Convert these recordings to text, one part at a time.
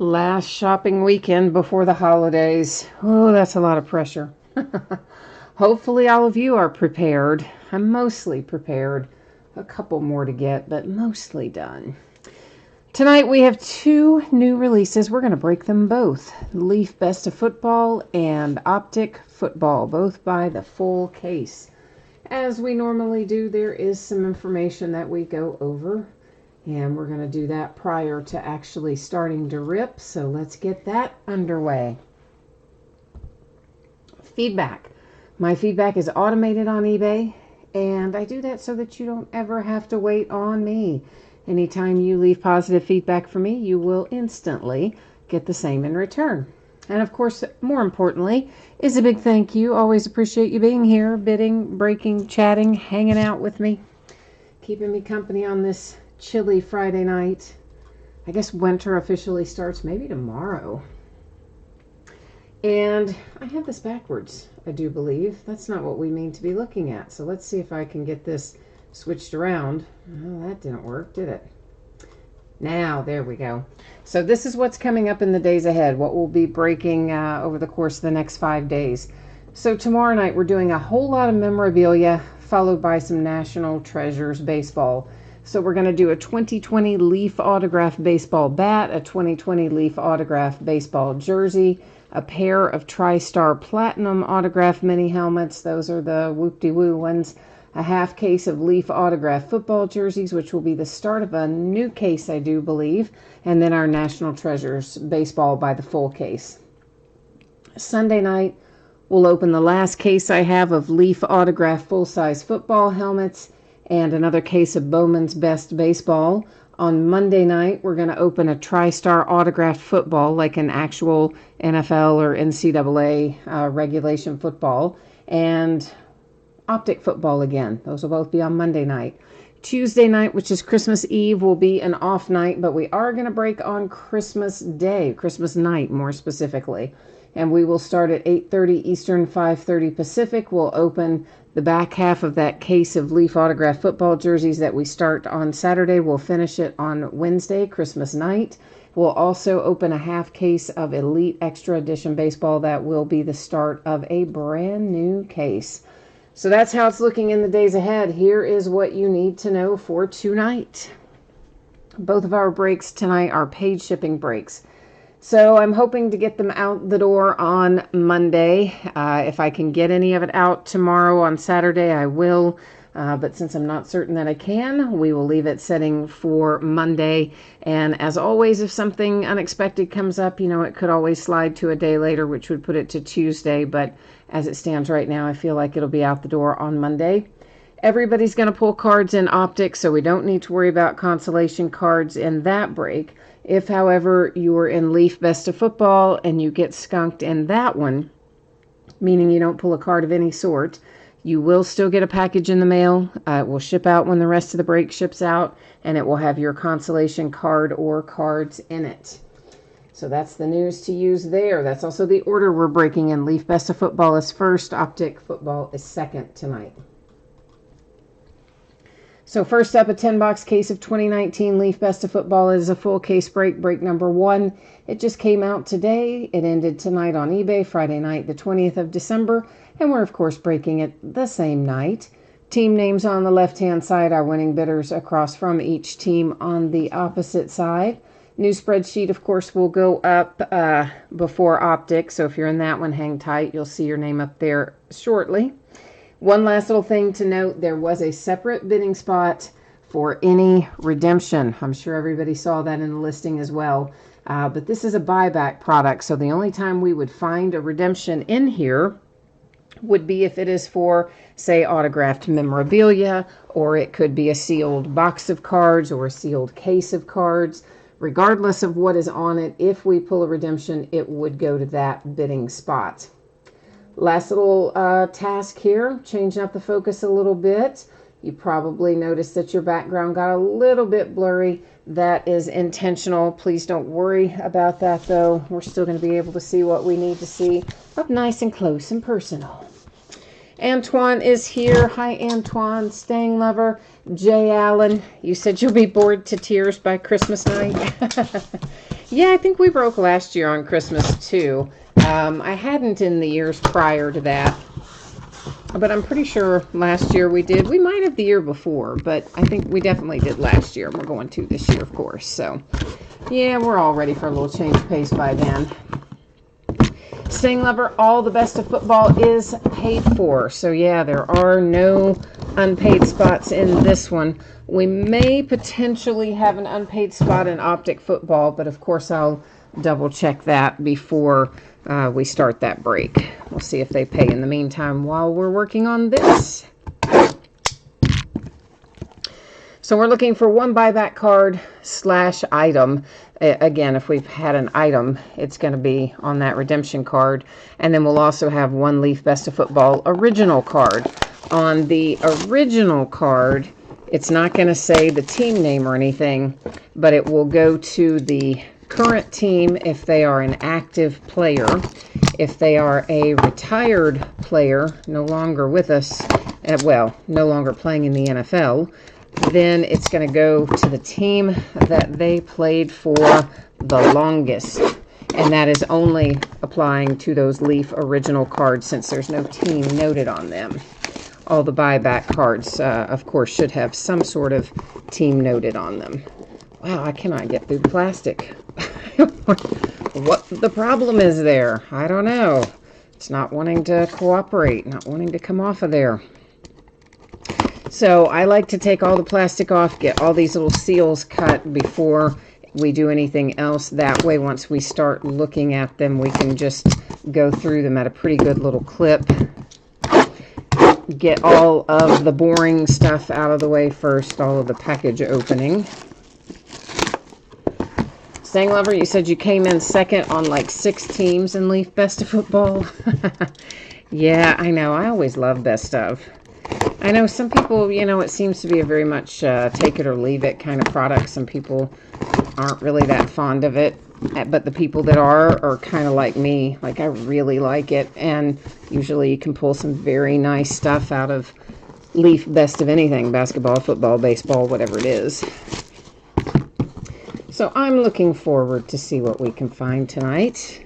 Last shopping weekend before the holidays. Oh, that's a lot of pressure. Hopefully all of you are prepared. I'm mostly prepared. A couple more to get, but mostly done. Tonight we have two new releases. We're going to break them both. Leaf Best of Football and Optic Football, both by the full case. As we normally do, there is some information that we go over. And we're going to do that prior to actually starting to rip. So let's get that underway. Feedback. My feedback is automated on eBay. And I do that so that you don't ever have to wait on me. Anytime you leave positive feedback for me, you will instantly get the same in return. And of course, more importantly, is a big thank you. Always appreciate you being here, bidding, breaking, chatting, hanging out with me, keeping me company on this chilly Friday night. I guess winter officially starts maybe tomorrow. And I have this backwards, I do believe. That's not what we mean to be looking at. So let's see if I can get this switched around. Oh, that didn't work, did it? Now, there we go. So this is what's coming up in the days ahead, what we'll be breaking over the course of the next 5 days. So tomorrow night, we're doing a whole lot of memorabilia, followed by some National Treasures baseball. So we're going to do a 2020 Leaf Autograph baseball bat, a 2020 Leaf Autograph baseball jersey, a pair of TriStar Platinum Autograph mini helmets. Those are the whoop-de-woo ones. A half case of Leaf Autograph football jerseys, which will be the start of a new case, I do believe. And then our National Treasures baseball by the full case. Sunday night, we'll open the last case I have of Leaf Autograph full-size football helmets and another case of Bowman's Best Baseball. On Monday night, we're going to open a TriStar autographed football, like an actual NFL or NCAA regulation football, and Optic Football again. Those will both be on Monday night. Tuesday night, which is Christmas Eve, will be an off night, but we are going to break on Christmas Day, Christmas night more specifically. And we will start at 8:30 Eastern, 5:30 Pacific. We'll open the back half of that case of Leaf Autograph football jerseys that we start on Saturday. We'll finish it on Wednesday, Christmas night. We'll also open a half case of Elite Extra Edition baseball. That will be the start of a brand new case. So that's how it's looking in the days ahead. Here is what you need to know for tonight. Both of our breaks tonight are paid shipping breaks. So I'm hoping to get them out the door on Monday. If I can get any of it out tomorrow on Saturday, I will. But since I'm not certain that I can, we will leave it setting for Monday. And as always, if something unexpected comes up, it could always slide to a day later, which would put it to Tuesday. But as it stands right now, I feel like it'll be out the door on Monday. Everybody's going to pull cards in Optic, so we don't need to worry about consolation cards in that break. If, however, you're in Leaf Best of Football and you get skunked in that one, meaning you don't pull a card of any sort, you will still get a package in the mail. It will ship out when the rest of the break ships out, and it will have your consolation card or cards in it. So that's the news to use there. That's also the order we're breaking in. Leaf Best of Football is first, Optic Football is second tonight. So first up, a 10-box case of 2019 Leaf Best of Football is a full case break, break number 1. It just came out today. It ended tonight on eBay, Friday night, the 20th of December, and we're, of course, breaking it the same night. Team names on the left-hand side, our winning bidders across from each team on the opposite side. New spreadsheet, of course, will go up before Optic, so if you're in that one, hang tight. You'll see your name up there shortly. One last little thing to note, there was a separate bidding spot for any redemption. I'm sure everybody saw that in the listing as well. But this is a buyback product, so the only time we would find a redemption in here would be if it is for, say, autographed memorabilia, or it could be a sealed box of cards or a sealed case of cards. Regardless of what is on it, if we pull a redemption, it would go to that bidding spot. Last little task here, changing up the focus a little bit. You probably noticed that your background got a little bit blurry. That is intentional. Please don't worry about that, though. We're still going to be able to see what we need to see up nice and close and personal. Antoine is here. Hi, Antoine, staying lover. Jay Allen, you said you'll be bored to tears by Christmas night. Yeah, I think we broke last year on Christmas too. I hadn't in the years prior to that, but I'm pretty sure last year we did. We might have the year before, but I think we definitely did last year. We're going to this year, of course. So, yeah, we're all ready for a little change of pace by then. Staying Lover, all the best of football is paid for. So, yeah, there are no unpaid spots in this one. We may potentially have an unpaid spot in Optic football, but of course I'll double check that before we start that break. We'll see if they pay in the meantime while we're working on this. So we're looking for one buyback card / item. Again, if we've had an item, it's going to be on that redemption card. And then we'll also have one Leaf Best of Football original card. On the original card, it's not going to say the team name or anything, but it will go to the current team if they are an active player. If they are a retired player, no longer with us, well, no longer playing in the NFL, then it's going to go to the team that they played for the longest. And that is only applying to those Leaf original cards since there's no team noted on them. All the buyback cards, of course, should have some sort of team noted on them. Wow, I cannot get through the plastic. What the problem is there? I don't know. It's not wanting to cooperate, not wanting to come off of there. So I like to take all the plastic off, get all these little seals cut before we do anything else. That way, once we start looking at them, we can just go through them at a pretty good little clip. Get all of the boring stuff out of the way first, all of the package opening. Staying Lover, you said you came in second on like 6 teams in Leaf Best of Football. Yeah, I know. I always love Best of. I know some people, you know, it seems to be a very much take it or leave it kind of product. Some people aren't really that fond of it. But the people that are kind of like me. Like, I really like it. And usually you can pull some very nice stuff out of Leaf Best of anything. Basketball, football, baseball, whatever it is. So I'm looking forward to see what we can find tonight.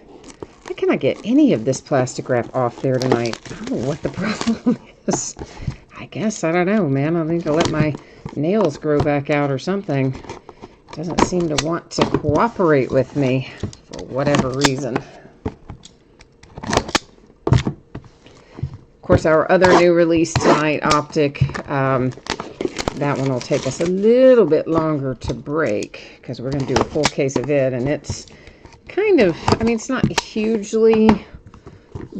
How can I get any of this plastic wrap off there tonight? I don't know what the problem is. I guess, I don't know, man. I need to let my nails grow back out or something. Doesn't seem to want to cooperate with me for whatever reason. Of course, our other new release tonight, Optic, that one will take us a little bit longer to break because we're going to do a full case of it, and it's kind of, I mean, it's not hugely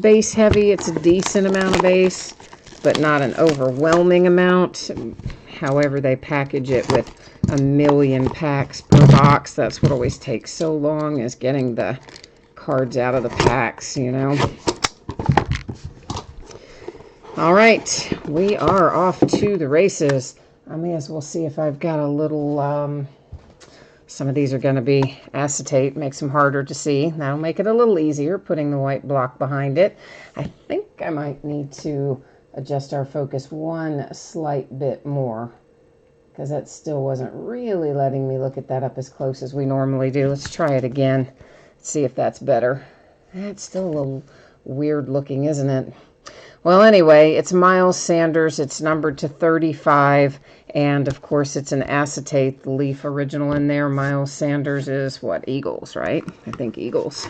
base heavy. It's a decent amount of base, but not an overwhelming amount. However, they package it with a million packs per box. That's what always takes so long, is getting the cards out of the packs, you know. All right, we are off to the races. I may as well see if I've got a little, some of these are going to be acetate, makes them harder to see. That'll make it a little easier, putting the white block behind it. I think I might need to adjust our focus one slight bit more, because that still wasn't really letting me look at that up as close as we normally do. Let's try it again. See if that's better. That's still a little weird looking, isn't it? Well, anyway, it's Miles Sanders. It's numbered to 35. And, of course, it's an acetate, the Leaf original in there. Miles Sanders is, what, Eagles, right? I think Eagles.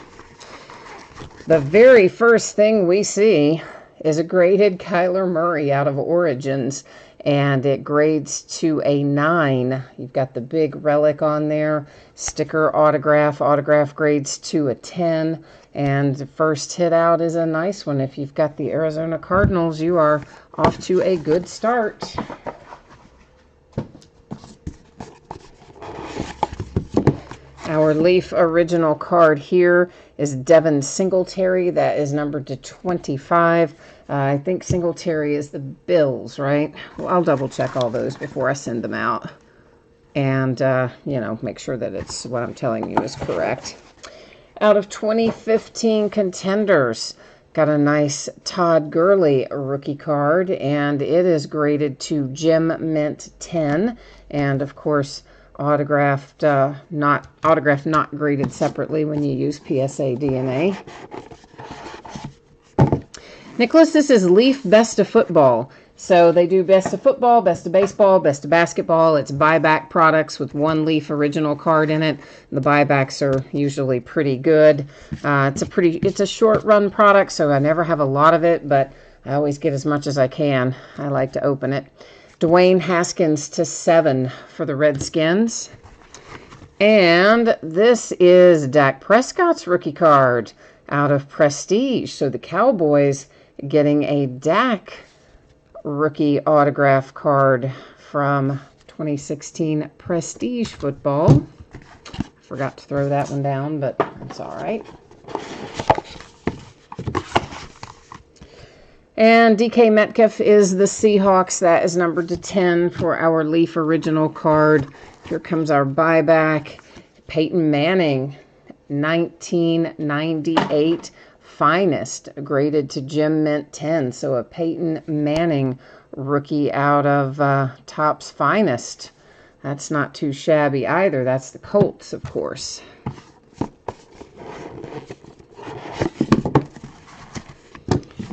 The very first thing we see is a graded Kyler Murray out of Origins. And it grades to a 9. You've got the big relic on there. Sticker autograph. Autograph grades to a 10. And the first hit out is a nice one. If you've got the Arizona Cardinals, you are off to a good start. Our Leaf original card here is Devin Singletary. That is numbered to 25. I think Singletary is the Bills, right? Well, I'll double check all those before I send them out. And, you know, make sure that it's what I'm telling you is correct. Out of 2015 contenders, got a nice Todd Gurley rookie card, and it is graded to Gem Mint 10. And, of course, autographed, not graded separately when you use PSA DNA. Nicholas, this is Leaf Best of Football. So they do Best of Football, Best of Baseball, Best of Basketball. It's buyback products with one Leaf original card in it. The buybacks are usually pretty good. It's a short run product, so I never have a lot of it, but I always get as much as I can. I like to open it. Dwayne Haskins /7 for the Redskins. And this is Dak Prescott's rookie card out of Prestige. So the Cowboys getting a Dak rookie autograph card from 2016 Prestige Football. Forgot to throw that one down, but it's all right. And DK Metcalf is the Seahawks. That is numbered to 10 for our Leaf original card. Here comes our buyback. Peyton Manning, 1998 Finest, graded to Gem Mint 10. So a Peyton Manning rookie out of Topps Finest. That's not too shabby either. That's the Colts, of course.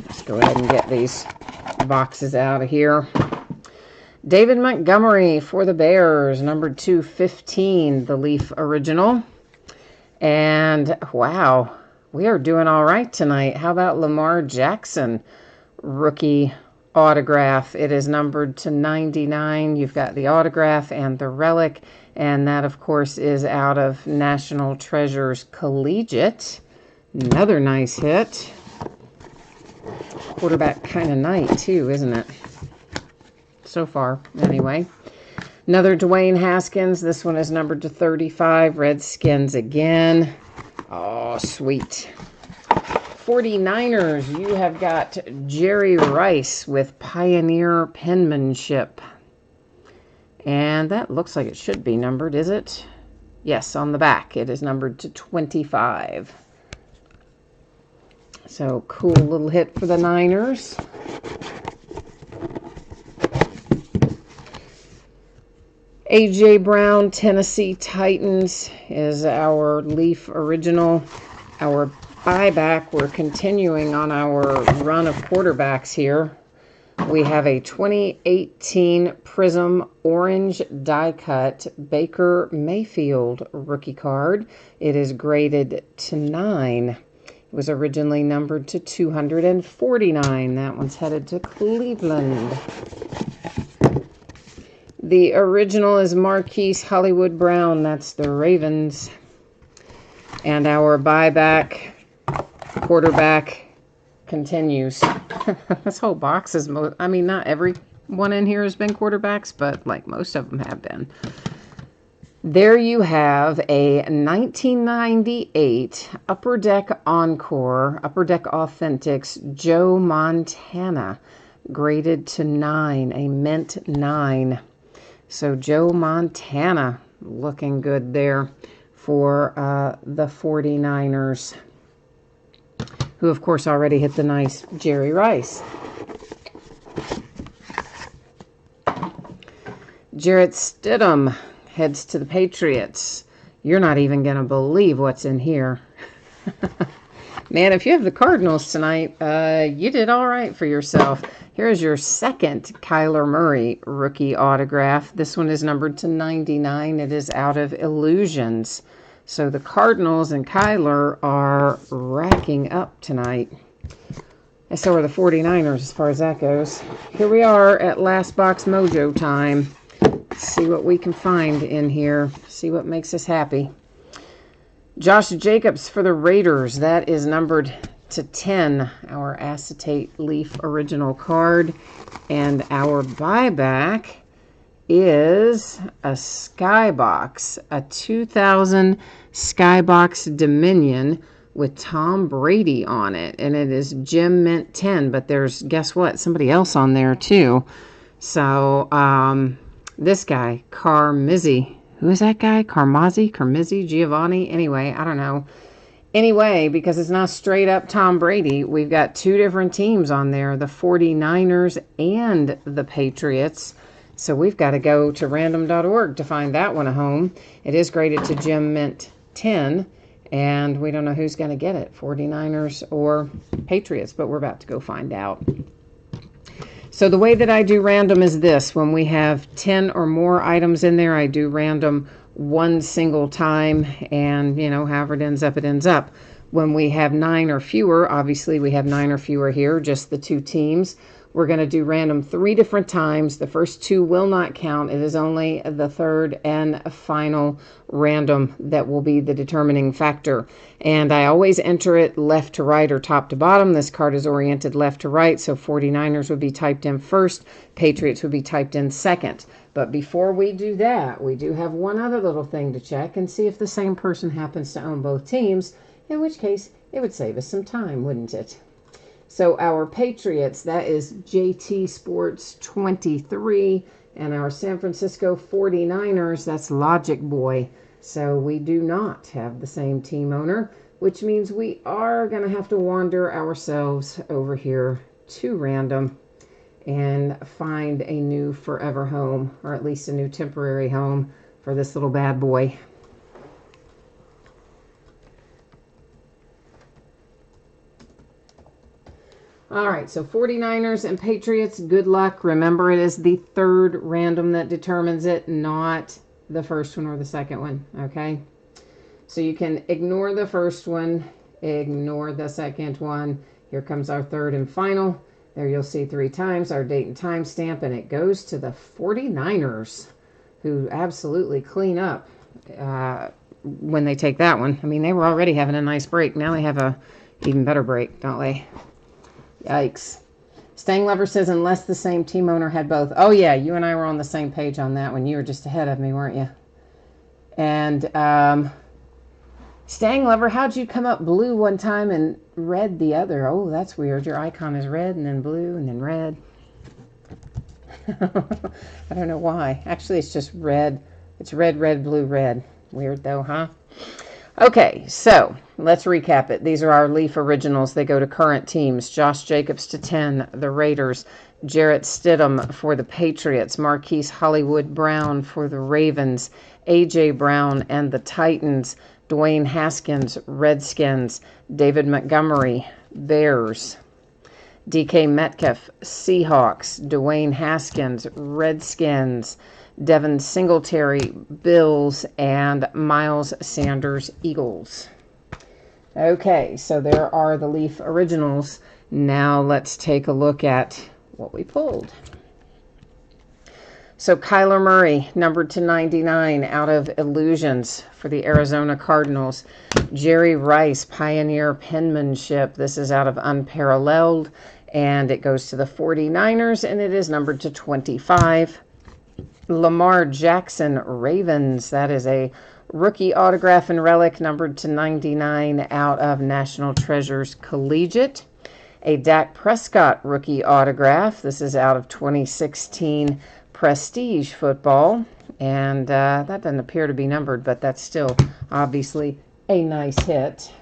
Let's go ahead and get these boxes out of here. David Montgomery for the Bears, numbered 215, the Leaf original. And wow, we are doing all right tonight. How about Lamar Jackson rookie autograph? It is numbered to 99. You've got the autograph and the relic, and that of course is out of National Treasures Collegiate. Another nice hit. Quarterback kind of night too, isn't it? So far, anyway. Another Dwayne Haskins. This one is numbered to 35. Redskins again. Oh, sweet. 49ers, you have got Jerry Rice with Pioneer penmanship. And that looks like it should be numbered, is it? Yes, on the back. It is numbered to 25. So, cool little hit for the Niners. A.J. Brown, Tennessee Titans is our Leaf original. Our buyback, we're continuing on our run of quarterbacks here. We have a 2018 Prism Orange Die Cut Baker Mayfield rookie card. It is graded to 9. It was originally numbered to 249. That one's headed to Cleveland. The original is Marquise Hollywood Brown. That's the Ravens. And our buyback quarterback continues. This whole box is, I mean, not every one in here has been quarterbacks, but like most of them have been. There you have a 1998 Upper Deck Encore, Upper Deck Authentics, Joe Montana, graded to 9, a mint 9. So Joe Montana looking good there for the 49ers, who of course already hit the nice Jerry Rice. Jarrett Stidham heads to the Patriots. You're not even going to believe what's in here. Man, if you have the Cardinals tonight, you did all right for yourself. Here's your second Kyler Murray rookie autograph. This one is numbered to 99. It is out of Illusions. So the Cardinals and Kyler are racking up tonight. And so are the 49ers as far as that goes. Here we are at Last Box Mojo time. Let's see what we can find in here. See what makes us happy. Josh Jacobs for the Raiders. That is numbered to 10, our acetate leaf original card. And our buyback is a Skybox, a 2000 Skybox Dominion with Tom Brady on it. And it is Gem Mint 10, but there's, guess what, somebody else on there too. So, this guy, Carmizzi. Who is that guy? Carmizzi, Giovanni? Anyway, I don't know. Anyway, because it's not straight up Tom Brady, we've got two different teams on there, the 49ers and the Patriots. So we've got to go to random.org to find that one a home. It is graded to Jim Mint 10, and we don't know who's going to get it, 49ers or Patriots, but we're about to go find out. So the way that I do random is this. When we have 10 or more items in there, I do random one single time, and, however it ends up, it ends up. When we have 9 or fewer, obviously we have 9 or fewer here, just the 2 teams. We're going to do random 3 different times. The first 2 will not count. It is only the third and final random that will be the determining factor. And I always enter it left to right or top to bottom. This card is oriented left to right, so 49ers would be typed in first, Patriots would be typed in second. But before we do that, we do have one other little thing to check and see if the same person happens to own both teams, in which case it would save us some time, wouldn't it? So our Patriots, that is JT Sports 23, and our San Francisco 49ers, that's Logic Boy. So we do not have the same team owner, which means we are going to have to wander ourselves over here to random and find a new forever home, or at least a new temporary home for this little bad boy. All right, so 49ers and Patriots, good luck. Remember, it is the third random that determines it, not the first one or the second one, okay? So you can ignore the first one, ignore the second one. Here comes our third and final. There you'll see 3 times our date and time stamp, and it goes to the 49ers, who absolutely clean up when they take that one. I mean, they were already having a nice break. Now they have a even better break, don't they? Yikes. Stang Lover says, unless the same team owner had both. Oh, yeah, you and I were on the same page on that one. You were just ahead of me, weren't you? And Stang Lover, how'd you come up blue one time and red the other? Oh, that's weird. Your icon is red and then blue and then red. I don't know why. Actually, it's just red. It's red, red, blue, red. Weird, though, huh? Okay, so let's recap it. These are our Leaf originals. They go to current teams. Josh Jacobs to 10, the Raiders. Jarrett Stidham for the Patriots. Marquise Hollywood Brown for the Ravens. A.J. Brown and the Titans. Dwayne Haskins, Redskins. David Montgomery, Bears. DK Metcalf, Seahawks. Dwayne Haskins, Redskins. Devin Singletary, Bills, and Miles Sanders, Eagles. Okay, so there are the Leaf originals. Now let's take a look at what we pulled. So Kyler Murray, numbered to 99, out of Illusions for the Arizona Cardinals. Jerry Rice, Pioneer Penmanship. This is out of Unparalleled, and it goes to the 49ers, and it is numbered to 25. Lamar Jackson, Ravens. That is a rookie autograph and relic numbered to 99 out of National Treasures Collegiate. A Dak Prescott rookie autograph. This is out of 2016 Prestige Football. And that doesn't appear to be numbered, but that's still obviously a nice hit.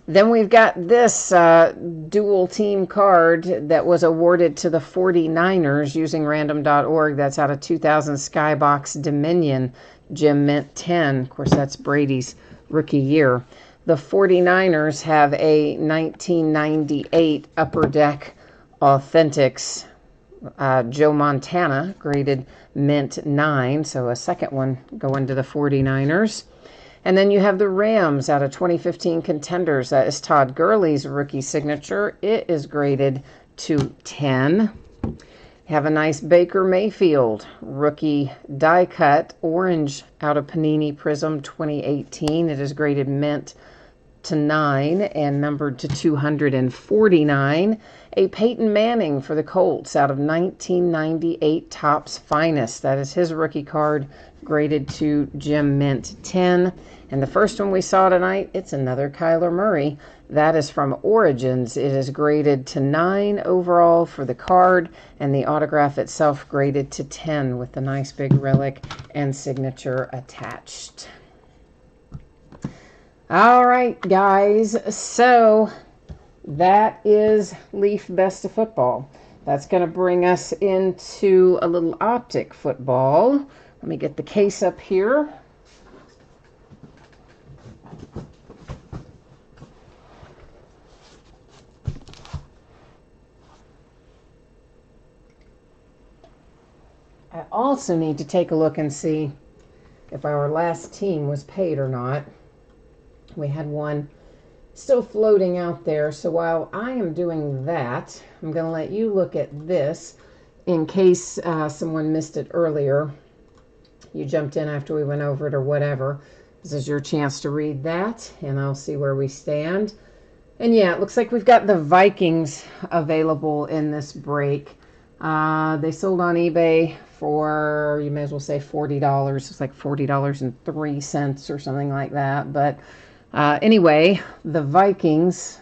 Then we've got this dual team card that was awarded to the 49ers using random.org. That's out of 2000 Skybox Dominion, Jim Mint 10. Of course, that's Brady's rookie year. The 49ers have a 1998 Upper Deck Authentics Joe Montana, graded Mint 9. So a second one going to the 49ers. And then you have the Rams out of 2015 Contenders. That is Todd Gurley's rookie signature. It is graded to 10. You have a nice Baker Mayfield rookie die cut orange out of Panini Prism 2018. It is graded Mint to 9 and numbered to 249. A Peyton Manning for the Colts out of 1998 Topps Finest. That is his rookie card, graded to Jim Mint 10. And the first one we saw tonight, it's another Kyler Murray. That is from Origins. It is graded to 9 overall for the card, and the autograph itself graded to 10 with the nice big relic and signature attached. All right, guys. So that is Leaf Best of Football. That's going to bring us into a little optic football. Let me get the case up here. I also need to take a look and see if our last team was paid or not. We had one still floating out there. So while I am doing that, I'm going to let you look at this in case someone missed it earlier. You jumped in after we went over it or whatever. This is your chance to read that, and I'll see where we stand. And yeah, it looks like we've got the Vikings available in this break. They sold on eBay for, you may as well say $40. It's like $40.03 or something like that. But anyway, the Vikings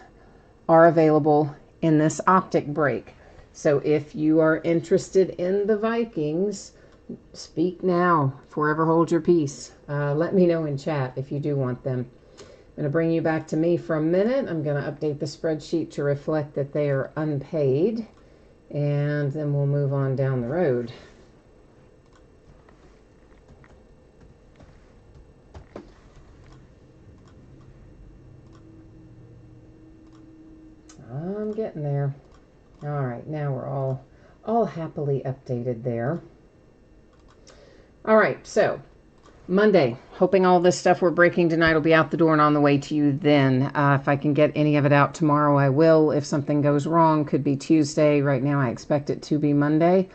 are available in this optic break. So if you are interested in the Vikings, speak now, forever hold your peace. Let me know in chat if you do want them. I'm going to bring you back to me for a minute. I'm going to update the spreadsheet to reflect that they are unpaid, and then we'll move on down the road. I'm getting there. All right, now we're all happily updated there. All right, so Monday, hoping all this stuff we're breaking tonight will be out the door and on the way to you then. If I can get any of it out tomorrow, I will. If something goes wrong, could be Tuesday. Right now, I expect it to be Monday.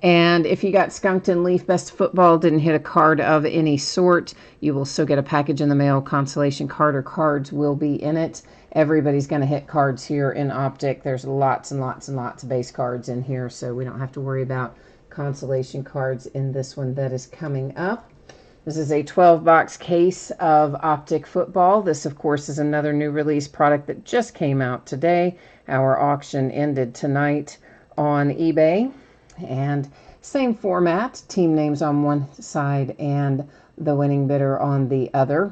And if you got skunked in Leaf Best Football, didn't hit a card of any sort, you will still get a package in the mail. Consolation card or cards will be in it. Everybody's going to hit cards here in Optic. There's lots and lots and lots of base cards in here, so we don't have to worry about consolation cards in this one that is coming up. This is a 12-box case of Optic Football. This, of course, is another new release product that just came out today. Our auction ended tonight on eBay. And same format, team names on one side and the winning bidder on the other.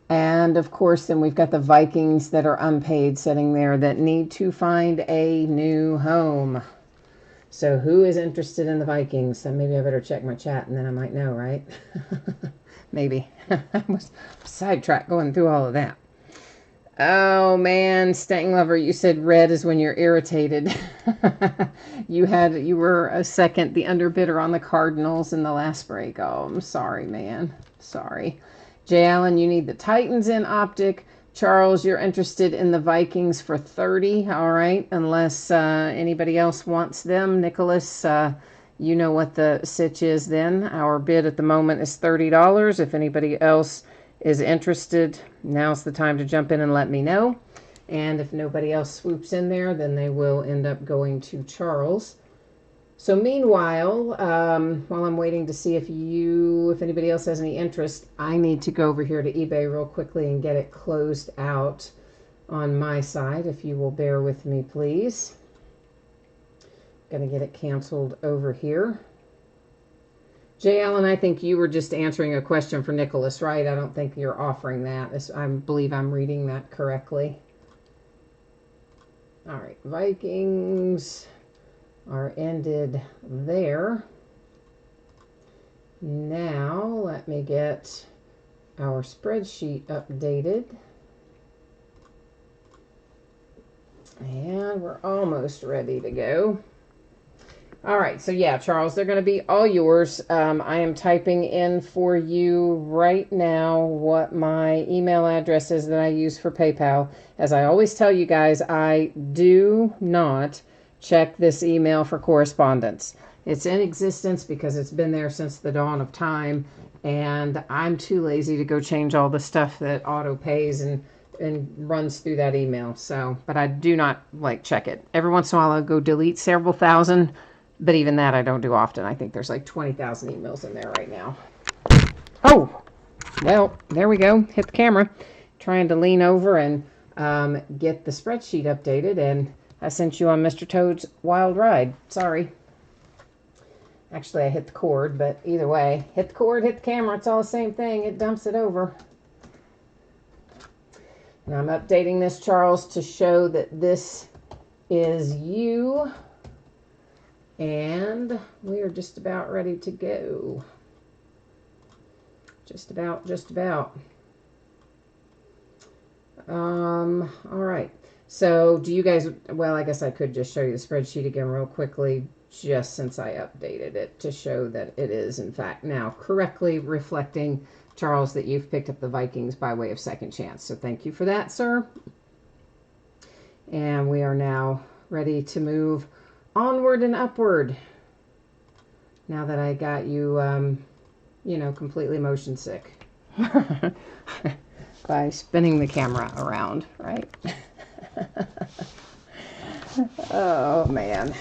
And, of course, then we've got the Vikings that are unpaid sitting there that need to find a new home. So who is interested in the Vikings? So maybe I better check my chat and then I might know, right? Maybe. I was sidetracked going through all of that. Oh, man, Stank Lover, you said red is when you're irritated. You were a second, the underbidder on the Cardinals in the last break. Oh, I'm sorry, man. Sorry. Jay Allen, you need the Titans in Optic. Charles, you're interested in the Vikings for 30. All right, unless anybody else wants them. Nicholas, you know what the sitch is then. Our bid at the moment is $30. If anybody else is interested, now's the time to jump in and let me know. And if nobody else swoops in there, then they will end up going to Charles. So meanwhile, while I'm waiting to see if anybody else has any interest, I need to go over here to eBay real quickly and get it closed out on my side, if you will bear with me, please. Gonna get it canceled over here. Jay Allen, I think you were just answering a question for Nicholas, right? I don't think you're offering that. I believe I'm reading that correctly. All right, Vikings are ended there. Now, let me get our spreadsheet updated. And we're almost ready to go. All right, so yeah, Charles, they're going to be all yours. I am typing in for you right now what my email address is that I use for PayPal. As I always tell you guys, I do not check this email for correspondence. It's in existence because it's been there since the dawn of time, and I'm too lazy to go change all the stuff that auto pays and runs through that email. So, but I do not check it. Every once in a while I'll go delete several thousand, but even that I don't do often. I think there's like 20,000 emails in there right now. Oh, well, there we go. Hit the camera. Trying to lean over and get the spreadsheet updated, and I sent you on Mr. Toad's wild ride. Sorry. Actually, I hit the cord, but either way, hit the cord, hit the camera. It's all the same thing. It dumps it over. And I'm updating this, Charles, to show that this is you. And we are just about ready to go. Just about. All right. So do you guys, well, I guess I could just show you the spreadsheet again real quickly, just since I updated it to show that it is, in fact, now correctly reflecting, Charles, that you've picked up the Vikings by way of second chance. So thank you for that, sir. And we are now ready to move onward and upward. Now that I got you, completely motion sick by spinning the camera around, right? Oh, man.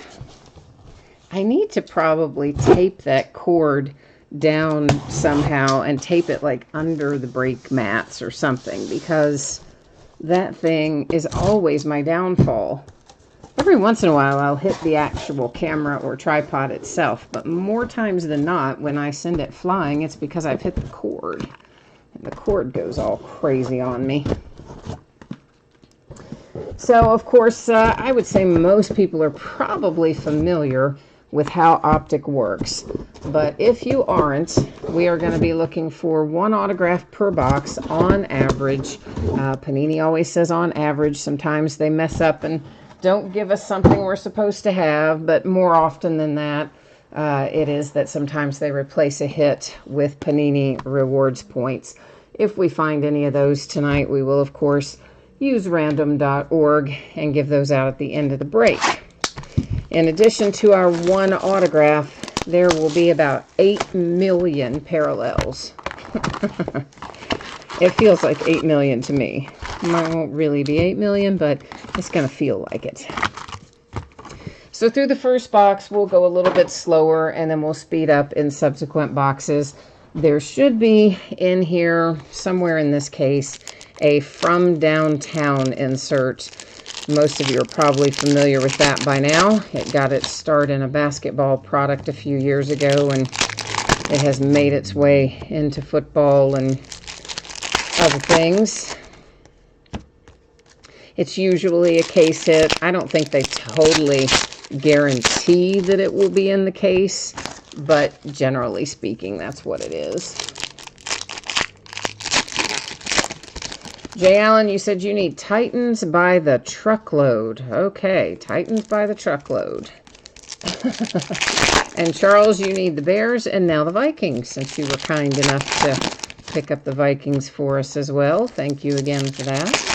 I need to probably tape that cord down somehow and tape it like under the brake mats or something, because that thing is always my downfall. Every once in a while I'll hit the actual camera or tripod itself, but more times than not when I send it flying, it's because I've hit the cord. And the cord goes all crazy on me. So, of course, I would say most people are probably familiar with how optic works. But if you aren't, we are going to be looking for one autograph per box on average. Panini always says on average. Sometimes they mess up and don't give us something we're supposed to have, but more often than that, it is that sometimes they replace a hit with Panini rewards points. If we find any of those tonight, we will, of course, use random.org and give those out at the end of the break. In addition to our one autograph, there will be about 8 million parallels. It feels like 8 million to me. It won't really be 8 million, but it's going to feel like it. So through the first box, we'll go a little bit slower, and then we'll speed up in subsequent boxes. There should be in here, somewhere in this case, a From Downtown insert. Most of you are probably familiar with that by now. It got its start in a basketball product a few years ago, and it has made its way into football and other things. It's usually a case hit. I don't think they totally guarantee that it will be in the case, but generally speaking, that's what it is. Jay Allen, you said you need Titans by the truckload. Okay, Titans by the truckload. And Charles, you need the Bears and now the Vikings, since you were kind enough to pick up the Vikings for us as well. Thank you again for that.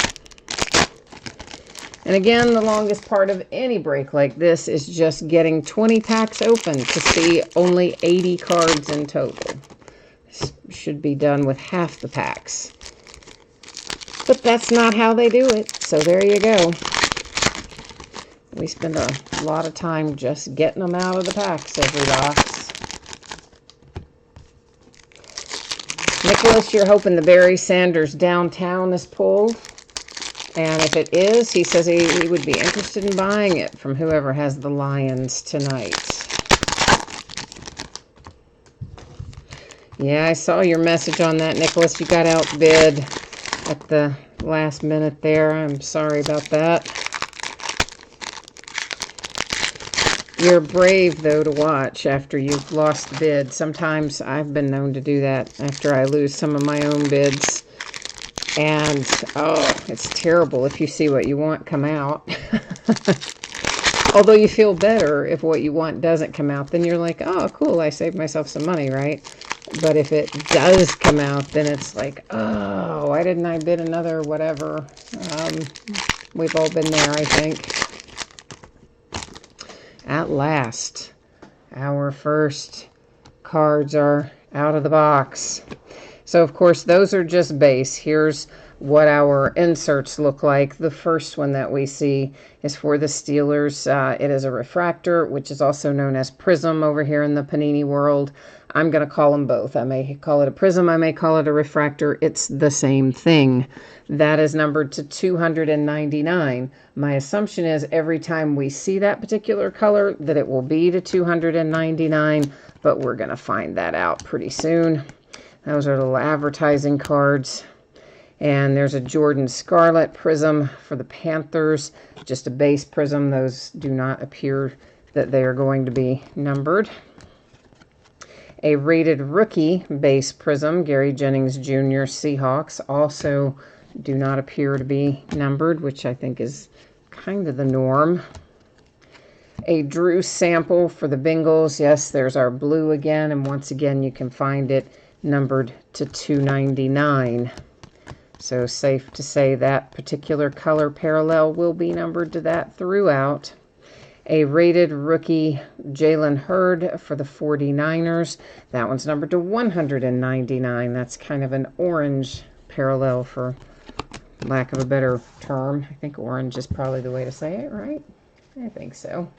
And again, the longest part of any break like this is just getting 20 packs open to see only 80 cards in total. This should be done with half the packs. But that's not how they do it, so there you go. We spend a lot of time just getting them out of the packs every box. Nicholas, you're hoping the Barry Sanders Downtown is pulled. And if it is, he says he would be interested in buying it from whoever has the Lions tonight. Yeah, I saw your message on that, Nicholas. You got outbid at the last minute there. I'm sorry about that. You're brave, though, to watch after you've lost the bid. Sometimes I've been known to do that after I lose some of my own bids. And, oh, it's terrible if you see what you want come out. Although you feel better if what you want doesn't come out. Then you're like, oh, cool, I saved myself some money, right? But if it does come out, then it's like, oh, why didn't I bid another whatever? We've all been there, I think. At last, our first cards are out of the box. So, of course, those are just base. Here's what our inserts look like. The first one that we see is for the Steelers. It is a refractor, which is also known as prism over here in the Panini world. I'm going to call them both. I may call it a prism. I may call it a refractor. It's the same thing. That is numbered to 299. My assumption is every time we see that particular color that it will be to 299, but we're going to find that out pretty soon. Those are little advertising cards. And there's a Jordan Scarlet Prism for the Panthers, just a base prism. Those do not appear that they are going to be numbered. A rated rookie base prism, Gary Jennings Jr. Seahawks, also do not appear to be numbered, which I think is kind of the norm. A Drew sample for the Bengals. Yes, there's our blue again, and once again you can find it numbered to 299. So safe to say that particular color parallel will be numbered to that throughout. A rated rookie Jalen Hurd for the 49ers. That one's numbered to 199. That's kind of an orange parallel, for lack of a better term. I think orange is probably the way to say it, right? I think so.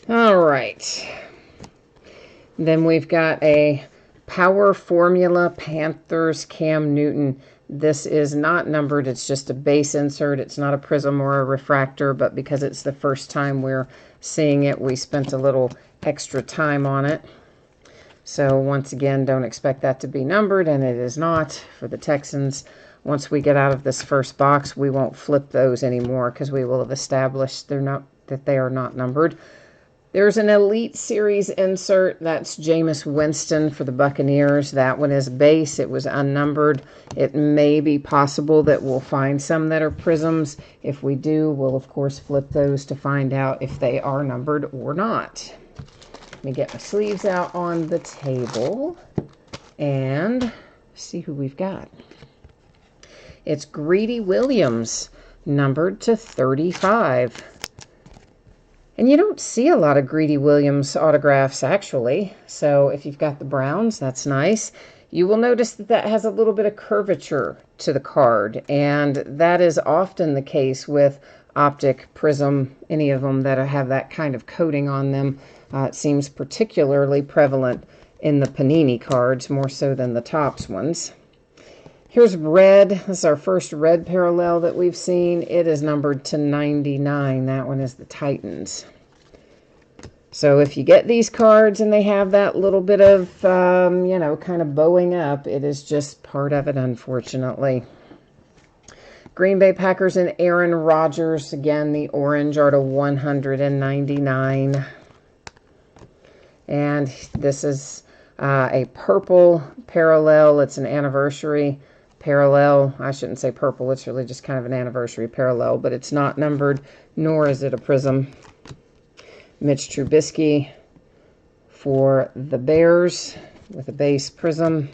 All right. Then we've got a Power Formula Panthers Cam Newton. This is not numbered. It's just a base insert. It's not a prism or a refractor, but because it's the first time we're seeing it, we spent a little extra time on it. So once again, don't expect that to be numbered, and it is not for the Texans. Once we get out of this first box, we won't flip those anymore because we will have established that they are not numbered. There's an Elite Series insert. That's Jameis Winston for the Buccaneers. That one is base. It was unnumbered. It may be possible that we'll find some that are prisms. If we do, we'll of course flip those to find out if they are numbered or not. Let me get my sleeves out on the table and see who we've got. It's Greedy Williams, numbered to 35. And you don't see a lot of Greedy Williams autographs, actually. So if you've got the Browns, that's nice. You will notice that that has a little bit of curvature to the card. And that is often the case with optic, prism, any of them that have that kind of coating on them. It seems particularly prevalent in the Panini cards, more so than the Topps ones. Here's red. This is our first red parallel that we've seen. It is numbered to 99. That one is the Titans. So if you get these cards and they have that little bit of, kind of bowing up, it is just part of it, unfortunately. Green Bay Packers and Aaron Rodgers. Again, the orange are to 199. And this is a purple parallel. It's an anniversary parallel. I shouldn't say purple. It's really just kind of an anniversary parallel, but it's not numbered, nor is it a prism. Mitch Trubisky for the Bears with a base prism.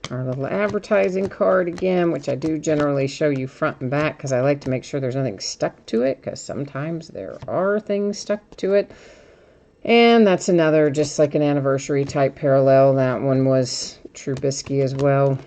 Our little advertising card again, which I do generally show you front and back because I like to make sure there's nothing stuck to it, because sometimes there are things stuck to it. And that's another, just like an anniversary type parallel. That one was Trubisky as well.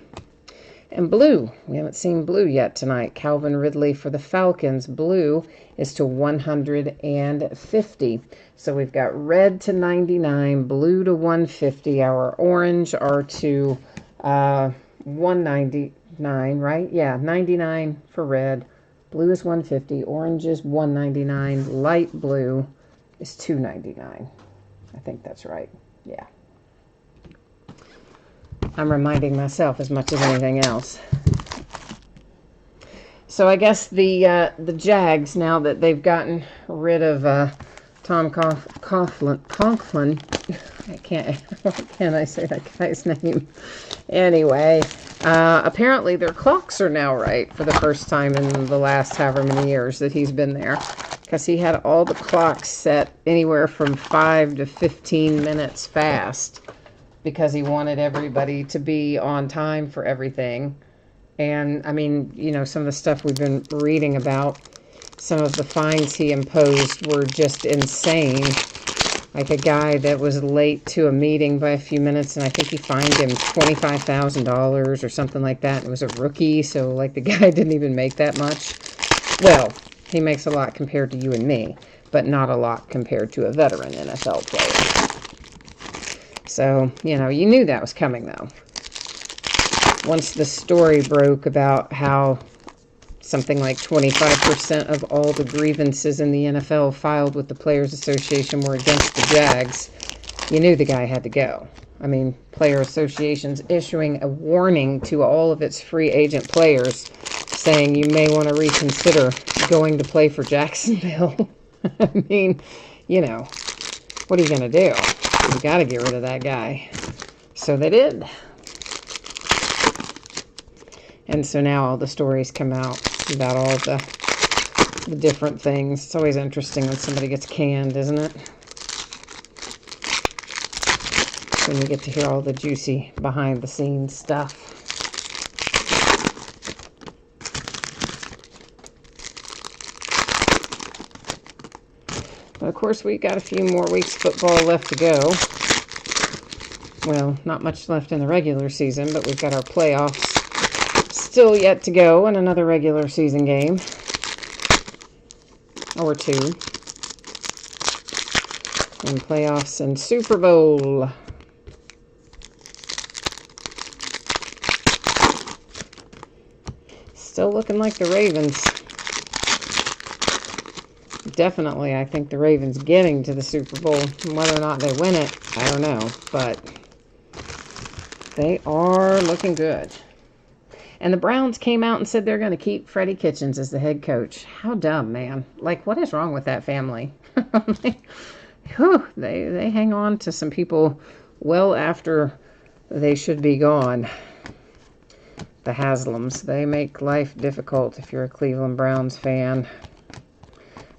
And blue. We haven't seen blue yet tonight. Calvin Ridley for the Falcons. Blue is to 150. So we've got red to 99, blue to 150. Our orange are to 199, right? Yeah, 99 for red. Blue is 150. Orange is 199. Light blue is 299. I think that's right. Yeah. I'm reminding myself as much as anything else. So I guess the Jags, now that they've gotten rid of Tom Conklin, why can't I say that guy's name? Anyway, apparently their clocks are now right for the first time in the last however many years that he's been there. Because he had all the clocks set anywhere from 5 to 15 minutes fast, because he wanted everybody to be on time for everything. And, I mean, some of the stuff we've been reading about, some of the fines he imposed were just insane. Like a guy that was late to a meeting by a few minutes, and I think he fined him $25,000 or something like that. It was a rookie, so, like, the guy didn't even make that much. Well, he makes a lot compared to you and me, but not a lot compared to a veteran NFL player. So, you knew that was coming, though. Once the story broke about how something like 25% of all the grievances in the NFL filed with the Players Association were against the Jags, you knew the guy had to go. player associations issuing a warning to all of its free agent players saying you may want to reconsider going to play for Jacksonville. You know, what are you going to do? You got to get rid of that guy. So they did. And so now all the stories come out about all the different things. It's always interesting when somebody gets canned, isn't it? When you get to hear all the juicy behind-the-scenes stuff. But of course, we got a few more weeks of football left to go. Well, not much left in the regular season, but we've got our playoffs still yet to go and another regular season game. Or two. And playoffs and Super Bowl. Still looking like the Ravens. Definitely, I think the Ravens getting to the Super Bowl. Whether or not they win it, I don't know. But they are looking good. And the Browns came out and said they're going to keep Freddie Kitchens as the head coach. How dumb, man. Like, what is wrong with that family? They hang on to some people well after they should be gone. The Haslams, they make life difficult if you're a Cleveland Browns fan.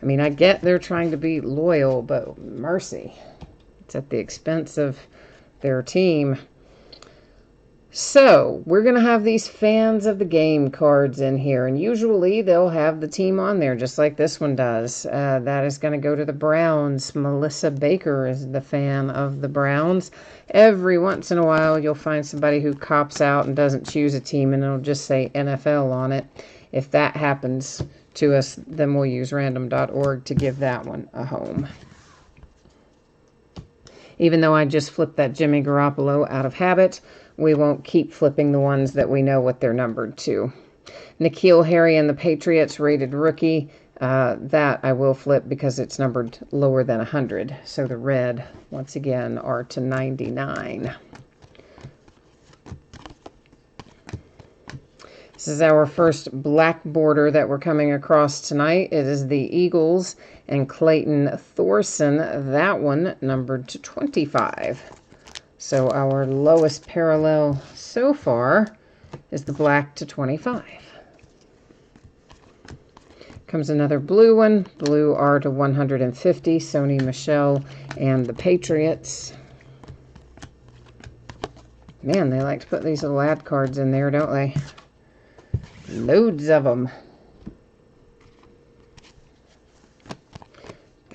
I get they're trying to be loyal, but mercy. It's at the expense of their team. So, we're going to have these fans of the game cards in here, and usually they'll have the team on there, just like this one does. That is going to go to the Browns. Melissa Baker is the fan of the Browns. Every once in a while, you'll find somebody who cops out and doesn't choose a team, and it'll just say NFL on it. If that happens to us, then we'll use random.org to give that one a home. Even though I just flipped that Jimmy Garoppolo out of habit, we won't keep flipping the ones that we know what they're numbered to. N'Keal Harry and the Patriots rated rookie. That I will flip because it's numbered lower than 100. So the red, once again, are to 99. This is our first black border that we're coming across tonight. It is the Eagles and Clayton Thorson. That one numbered to 25. So our lowest parallel so far is the black to 25. Comes another blue one. Blue R to 150. Sony Michel and the Patriots. Man, they like to put these little ad cards in there, don't they? Loads of them.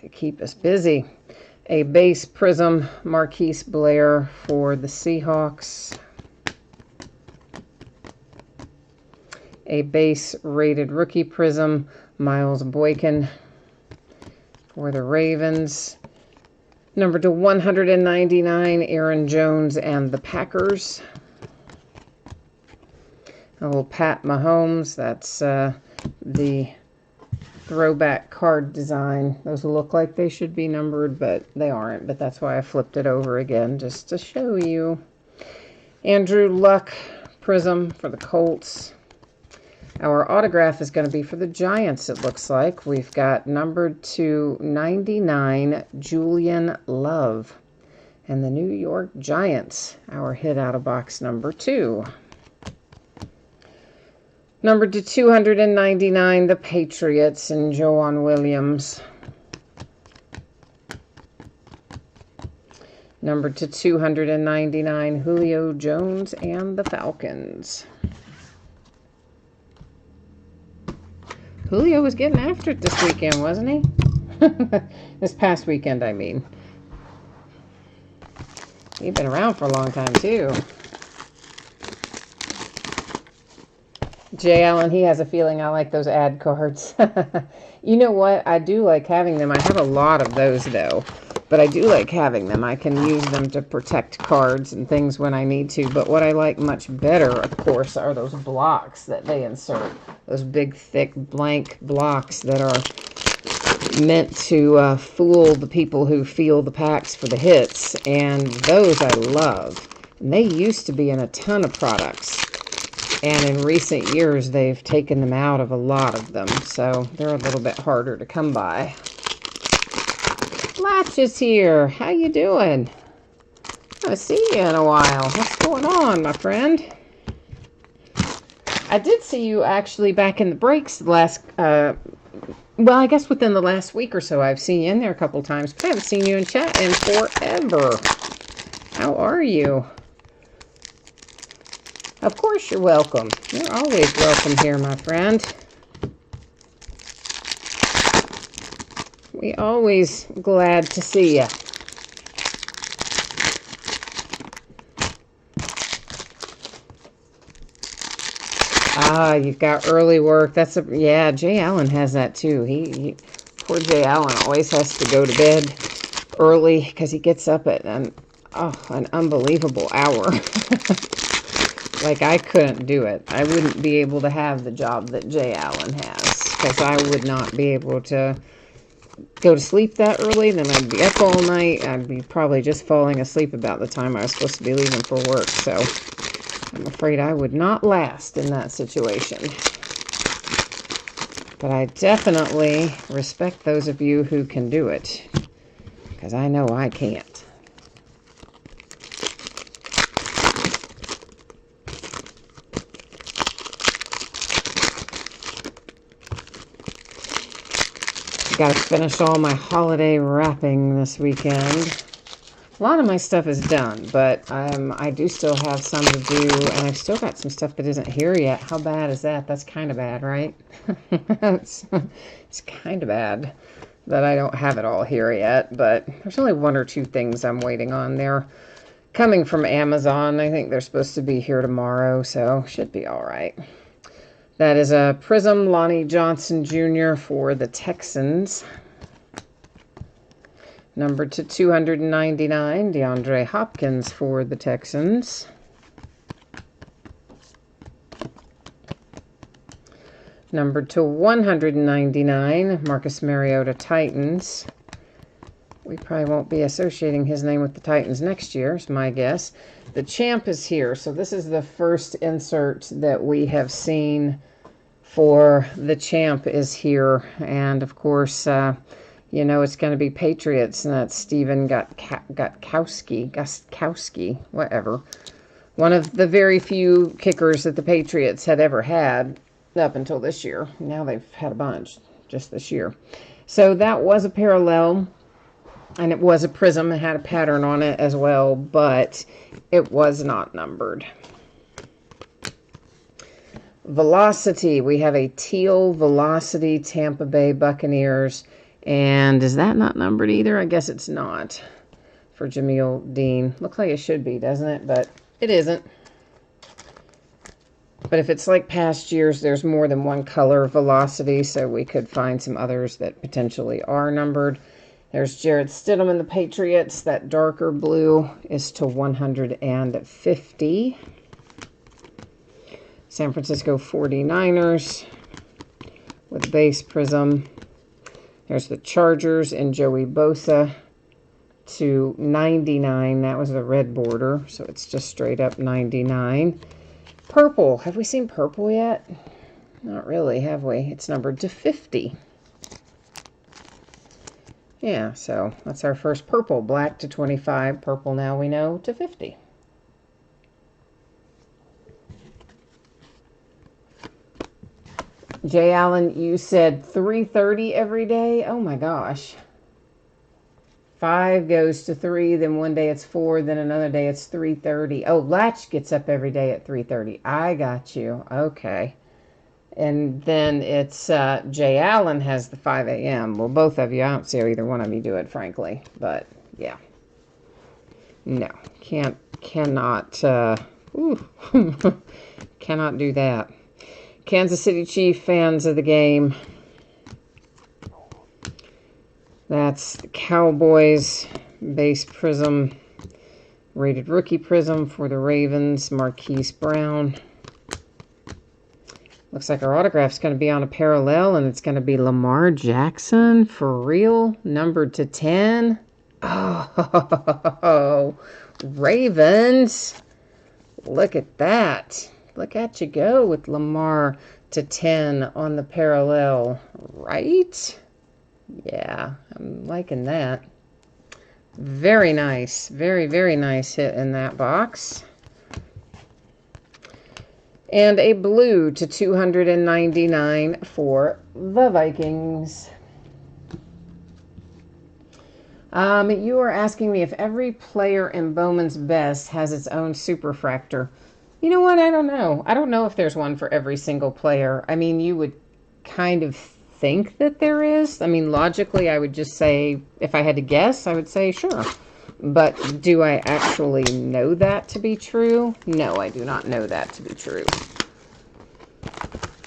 They keep us busy. A base prism, Marquise Blair for the Seahawks. A base rated rookie prism, Miles Boykin for the Ravens. Number to 199, Aaron Jones and the Packers. A little Pat Mahomes, that's the throwback card design. Those look like they should be numbered, but they aren't. But that's why I flipped it over again, just to show you. Andrew Luck prism for the Colts. Our autograph is going to be for the Giants, it looks like. We've got numbered to 99, Julian Love. And the New York Giants, our hit out of box number 2. Numbered to 299, the Patriots and Joanne Williams. Numbered to 299, Julio Jones and the Falcons. Julio was getting after it this weekend, wasn't he? This past weekend, I mean. He's been around for a long time, too. Jay Allen, he has a feeling I like those ad cards. You know what? I do like having them. I have a lot of those, though. But I do like having them. I can use them to protect cards and things when I need to. But what I like much better, of course, are those blocks that they insert. Those big, thick, blank blocks that are meant to fool the people who feel the packs for the hits, and those I love. And they used to be in a ton of products, and in recent years they've taken them out of a lot of them, so they're a little bit harder to come by. Latch is here. How you doing? I haven't seen you in a while. What's going on, my friend? I did see you actually back in the breaks the last, well, I guess within the last week or so. I've seen you in there a couple times, but I haven't seen you in chat in forever. How are you? Of course you're welcome. You're always welcome here, my friend. We always glad to see you. Ah, you've got early work. That's yeah, Jay Allen has that too. Poor Jay Allen always has to go to bed early because he gets up at an unbelievable hour. Like, I couldn't do it. I wouldn't be able to have the job that Jay Allen has, because I would not be able to go to sleep that early. Then I'd be up all night. I'd be probably just falling asleep about the time I was supposed to be leaving for work. So I'm afraid I would not last in that situation. But I definitely respect those of you who can do it, because I know I can't. Got to finish all my holiday wrapping this weekend. A lot of my stuff is done, but I do still have some to do, and I've still got some stuff that isn't here yet. How bad is that? That's kind of bad, right? it's kind of bad that I don't have it all here yet, but there's only one or two things I'm waiting on. They're coming from Amazon. I think they're supposed to be here tomorrow, so should be all right. That is a Prism Lonnie Johnson Jr. for the Texans. Number to 299, DeAndre Hopkins for the Texans. Number to 199, Marcus Mariota, Titans. We probably won't be associating his name with the Titans next year, is my guess. The Champ is here, so this is the first insert that we have seen for the Champ is here. And, of course, you know it's going to be Patriots, and that's Steven Gostkowski, whatever. One of the very few kickers that the Patriots had ever had up until this year. Now they've had a bunch just this year. So that was a parallel. And it was a prism. It had a pattern on it as well, but it was not numbered. Velocity. We have a teal Velocity Tampa Bay Buccaneers. And is that not numbered either? I guess it's not for Jameel Dean. Looks like it should be, doesn't it? But it isn't. But if it's like past years, there's more than one color Velocity, so we could find some others that potentially are numbered. There's Jared Stidham and the Patriots. That darker blue is to 150. San Francisco 49ers with base prism. There's the Chargers and Joey Bosa to 99. That was the red border, so it's just straight up 99. Purple. Have we seen purple yet? Not really, have we? It's numbered to 50. Yeah, so that's our first purple. Black to 25. Purple, now we know, to 50. Jay Allen, you said 3:30 every day? Oh my gosh. 5 goes to 3, then one day it's 4, then another day it's 3:30. Oh, Latch gets up every day at 3:30. I got you. Okay. And then it's Jay Allen has the 5 a.m. Well, both of you, I don't see how either one of you do it, frankly. But, yeah. No. Cannot cannot do that. Kansas City Chief fans of the game. That's the Cowboys base prism. Rated rookie prism for the Ravens, Marquise Brown. Looks like our autograph's going to be on a parallel, and it's going to be Lamar Jackson for real, numbered to 10. Oh, Ravens. Look at that. Look at you go with Lamar to 10 on the parallel, right? Yeah, I'm liking that. Very nice. Very, very nice hit in that box. And a blue to 299 for the Vikings. You are asking me if every player in Bowman's Best has its own superfractor. You know what? I don't know. I don't know if there's one for every single player. I mean, you would kind of think that there is. I mean, logically, I would just say, if I had to guess, I would say sure. But do I actually know that to be true? No, I do not know that to be true.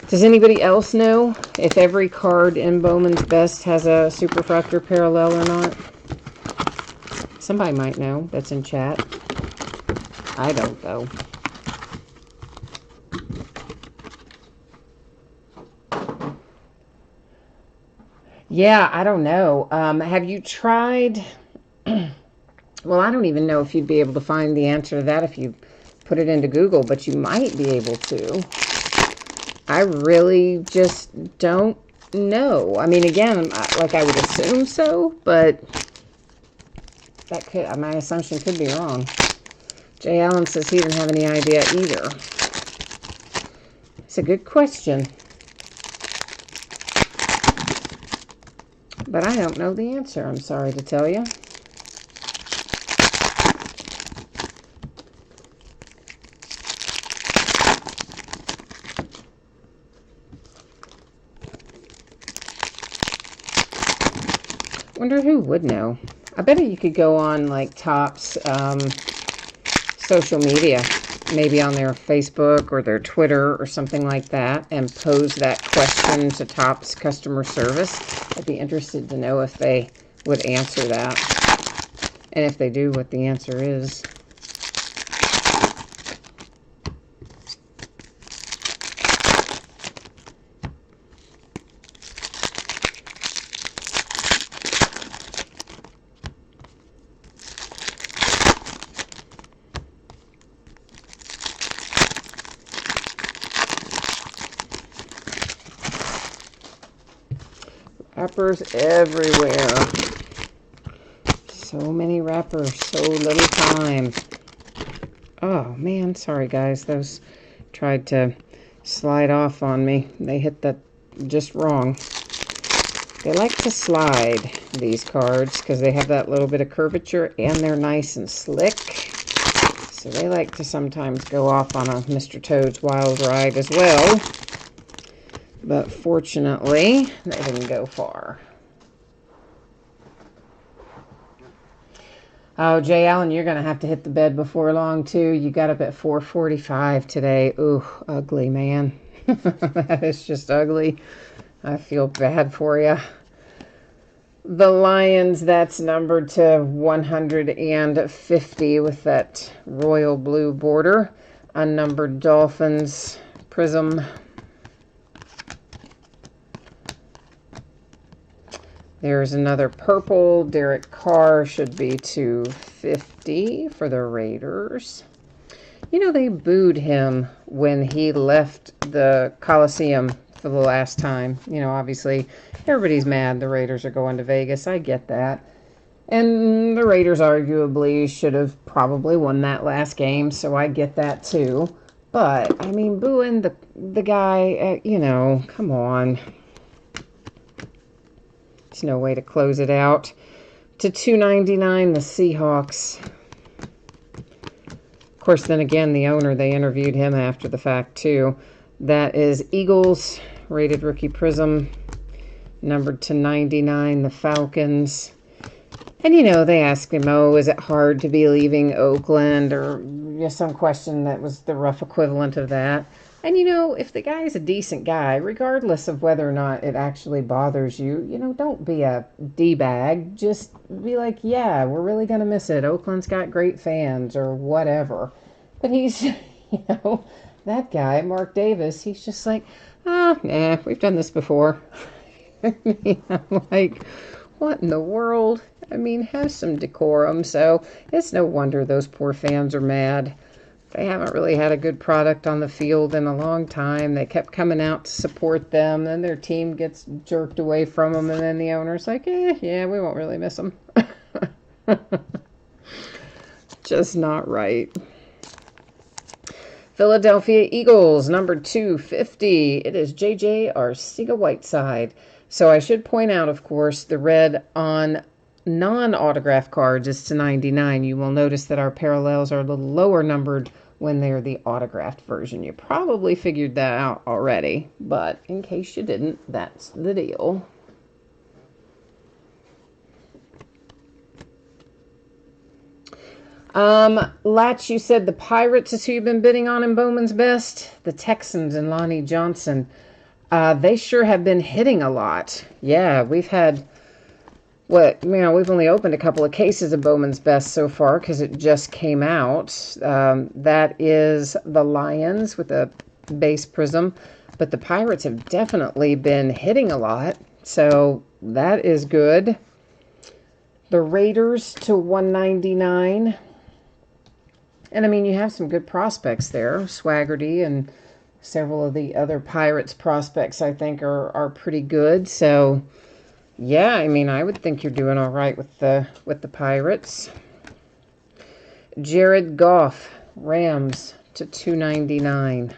Does anybody else know if every card in Bowman's Best has a superfractor parallel or not? Somebody might know that's in chat. I don't, though. Yeah, I don't know. Have you tried... Well, I don't even know if you'd be able to find the answer to that if you put it into Google, but you might be able to. I really just don't know. I mean, again, like I would assume so, but that could, my assumption could be wrong. Jay Allen says he didn't have any idea either. It's a good question. But I don't know the answer, I'm sorry to tell you. Wonder who would know. I bet you could go on like Topps social media, maybe on their Facebook or their Twitter or something like that, and pose that question to Topps customer service. I'd be interested to know if they would answer that, and if they do, what the answer is. Wrappers everywhere. So many wrappers, so little time. Oh man, sorry guys, those tried to slide off on me. They hit that just wrong. They like to slide, these cards, because they have that little bit of curvature and they're nice and slick. So they like to sometimes go off on a Mr. Toad's Wild Ride as well. But fortunately, they didn't go far. Oh, Jay Allen, you're going to have to hit the bed before long, too. You got up at 4:45 today. Ooh, ugly, man. That is just ugly. I feel bad for you. The Lions, that's numbered to 150 with that royal blue border. Unnumbered Dolphins, Prism. There's another purple. Derek Carr should be 250 for the Raiders. You know, they booed him when he left the Coliseum for the last time. You know, obviously, everybody's mad the Raiders are going to Vegas. I get that. And the Raiders arguably should have probably won that last game, so I get that too. But, I mean, booing the guy, you know, come on. There's no way to close it out. To 299, the Seahawks. Of course, then again, the owner, they interviewed him after the fact, too. That is Eagles, rated rookie Prism, numbered to 99, the Falcons. And, you know, they asked him, oh, is it hard to be leaving Oakland? Or some question that was the rough equivalent of that. And, you know, if the guy is a decent guy, regardless of whether or not it actually bothers you, you know, don't be a D-bag. Just be like, yeah, we're really going to miss it. Oakland's got great fans or whatever. But he's, you know, that guy, Mark Davis, he's just like, Nah, we've done this before. I mean, I'm like, what in the world? I mean, have some decorum. So it's no wonder those poor fans are mad. They haven't really had a good product on the field in a long time. They kept coming out to support them. Then their team gets jerked away from them. And then the owner's like, yeah, we won't really miss them. Just not right. Philadelphia Eagles, number 250. It is J.J. Arcega-Whiteside. So I should point out, of course, the red on non-autograph cards is to 99. You will notice that our parallels are a little lower numbered when they're the autographed version. You probably figured that out already, but in case you didn't, that's the deal. Latch, you said the Pirates is who you've been bidding on in Bowman's Best? The Texans and Lonnie Johnson. They sure have been hitting a lot. Yeah, we've had, we've only opened a couple of cases of Bowman's Best so far because it just came out. That is the Lions with a base prism, but the Pirates have definitely been hitting a lot, so that is good. The Raiders to 199. And, I mean, you have some good prospects there. Swaggerty and several of the other Pirates prospects, I think, are pretty good. So, yeah, I mean, I would think you're doing all right with the Pirates. Jared Goff, Rams to 299.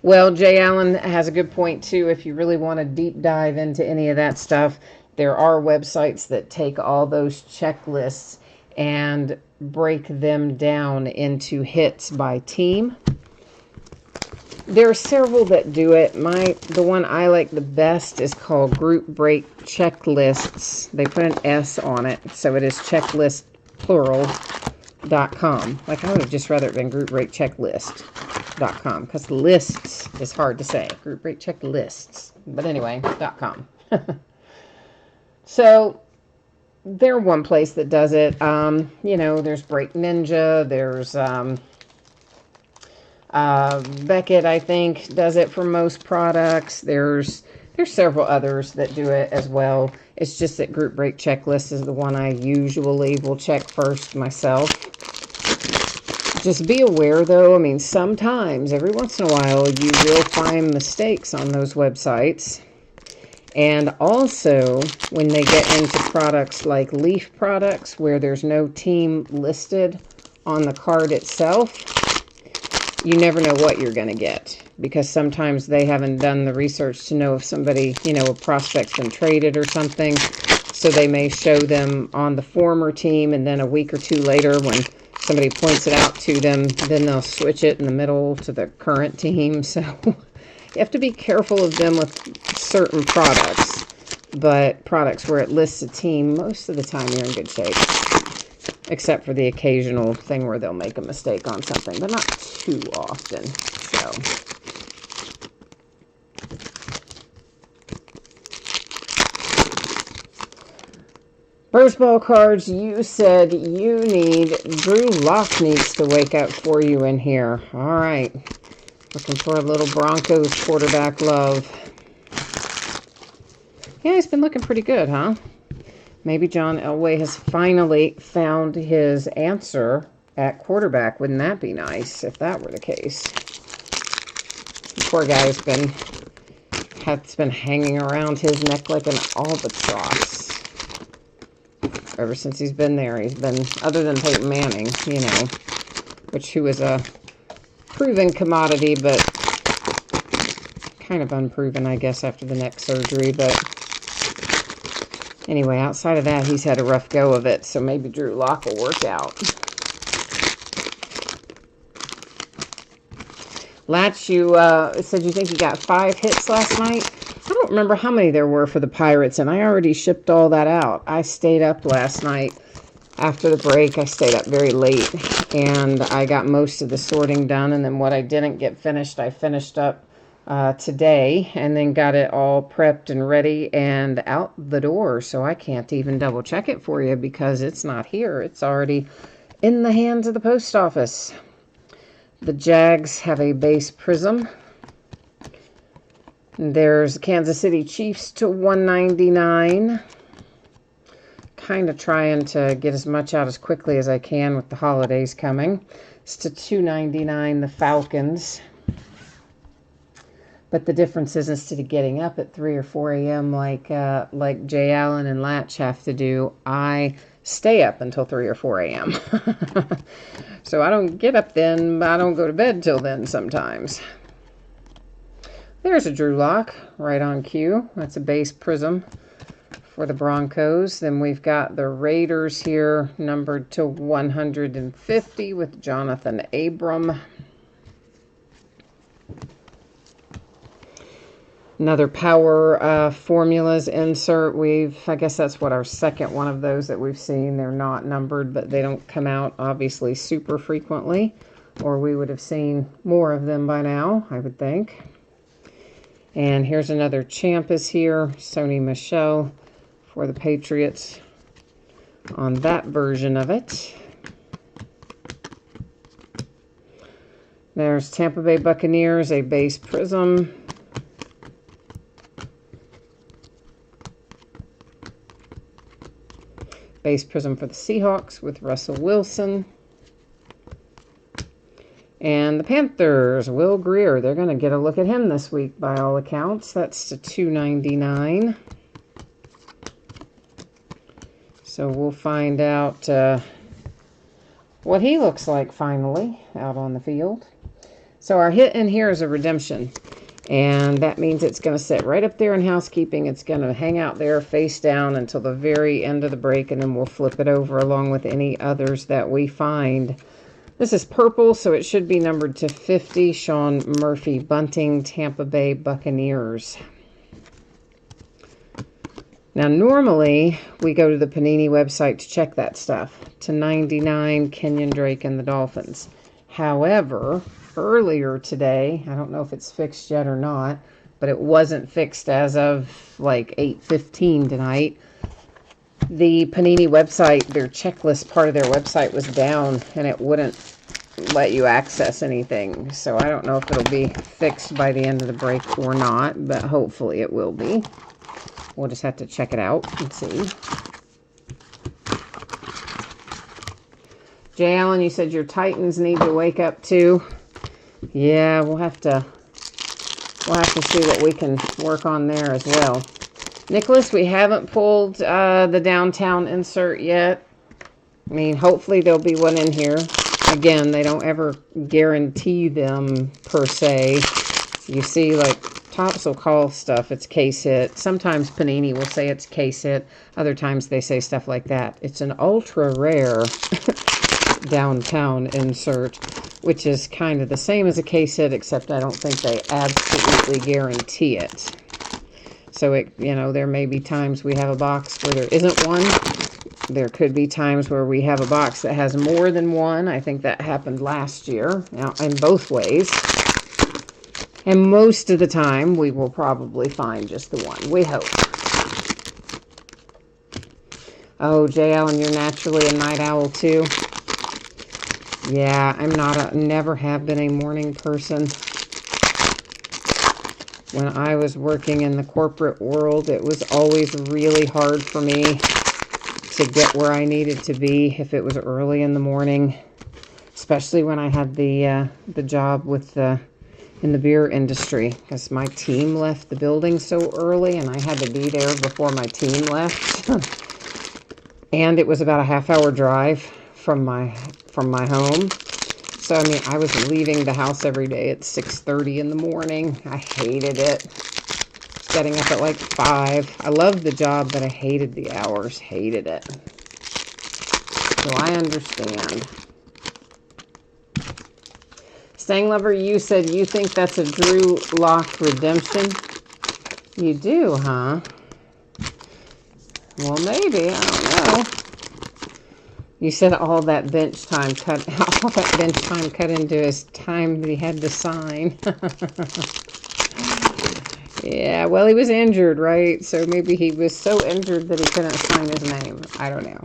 Well, Jay Allen has a good point, too. If you really want to deep dive into any of that stuff, there are websites that take all those checklists and break them down into hits by team. There are several that do it. The one I like the best is called Group Break Checklists. They put an S on it, so it is checklist plural.com. Like, I would have just rather it been Group Break Checklist.com, because lists is hard to say. Group Break Checklists. But anyway, .com. So they're one place that does it. There's Break Ninja. There's Beckett, I think, does it for most products. There's several others that do it as well. It's just that Group Break Checklist is the one I usually will check first myself. Just be aware, though, I mean, sometimes, every once in a while, you will find mistakes on those websites. And also, when they get into products like Leaf products, where there's no team listed on the card itself, you never know what you're going to get. Because sometimes they haven't done the research to know if somebody, a prospect's been traded or something. So they may show them on the former team, and then a week or two later, when somebody points it out to them, then they'll switch it in the middle to the current team. So you have to be careful of them with certain products, but products where it lists a team, most of the time you're in good shape, except for the occasional thing where they'll make a mistake on something, but not too often. So first ball cards, you said you need, Drew Lock needs to wake up for you in here. All right. Looking for a little Broncos quarterback love. Yeah, he's been looking pretty good, huh? Maybe John Elway has finally found his answer at quarterback. Wouldn't that be nice if that were the case? The poor guy's been hanging around his neck like an albatross ever since he's been there. He's been, other than Peyton Manning, who was a proven commodity, but kind of unproven, I guess, after the neck surgery. But anyway, outside of that, he's had a rough go of it, so maybe Drew Lock will work out. Latch, you said you think you got 5 hits last night. I don't remember how many there were for the Pirates, and I already shipped all that out. I stayed up last night. After the break, I stayed up very late, and I got most of the sorting done, and then what I didn't get finished, I finished up today, and then got it all prepped and ready and out the door, so I can't even double check it for you because it's not here. It's already in the hands of the post office. The Jags have a base prism. There's Kansas City Chiefs to 199. Kind of trying to get as much out as quickly as I can with the holidays coming. It's to 299, the Falcons. But the difference is, instead of getting up at 3 or 4 a.m. like Jay Allen and Latch have to do, I stay up until 3 or 4 a.m. So I don't get up then, but I don't go to bed till then sometimes. There's a Drew Lock right on cue. That's a base prism for the Broncos. Then we've got the Raiders here, numbered to 150 with Jonathan Abram. Another Power Formulas insert. I guess that's what our second one of those that we've seen. They're not numbered, but they don't come out obviously super frequently, or we would have seen more of them by now, I would think. And here's another Champus here, Sony Michel for the Patriots on that version of it. There's Tampa Bay Buccaneers, a base prism. Base prism for the Seahawks with Russell Wilson. And the Panthers, Will Greer. They're going to get a look at him this week by all accounts. That's to 299. So we'll find out what he looks like finally out on the field. So our hit in here is a redemption. And that means it's going to sit right up there in housekeeping. It's going to hang out there face down until the very end of the break, and then we'll flip it over along with any others that we find. This is purple, so it should be numbered to 50. Sean Murphy Bunting, Tampa Bay Buccaneers. Now, normally, we go to the Panini website to check that stuff. To 99, Kenyon Drake and the Dolphins. However, earlier today, I don't know if it's fixed yet or not, but it wasn't fixed as of like 8:15 tonight. The Panini website, their checklist part of their website was down, and it wouldn't let you access anything. So I don't know if it'll be fixed by the end of the break or not, but hopefully it will be. We'll just have to check it out and see. Jay Allen, you said your Titans need to wake up too. Yeah, we'll have to see what we can work on there as well. Nicholas, we haven't pulled the downtown insert yet. I mean, hopefully there'll be one in here. Again, they don't ever guarantee them per se. You see, like, Topps will call stuff, it's case hit. Sometimes Panini will say it's case hit. Other times they say stuff like that. It's an ultra rare downtown insert, which is kind of the same as a case hit, except I don't think they absolutely guarantee it. So, there may be times we have a box where there isn't one. There could be times where we have a box that has more than one. I think that happened last year, now in both ways. And most of the time, we will probably find just the one. We hope. Oh, Jay Allen, you're naturally a night owl too. Yeah, I'm never have been a morning person. When I was working in the corporate world, it was always really hard for me to get where I needed to be if it was early in the morning, especially when I had the job with in the beer industry, because my team left the building so early and I had to be there before my team left. And it was about a half-hour drive from my home. So, I mean, I was leaving the house every day at 6:30 in the morning. I hated it. Getting up at like 5. I loved the job, but I hated the hours. Hated it. So I understand. Stang Lover, you said you think that's a Drew Lock redemption. You do, huh? Well, maybe. I don't know. You said all that bench time cut into his time that he had to sign. Yeah, well, he was injured, right? So maybe he was so injured that he couldn't sign his name. I don't know.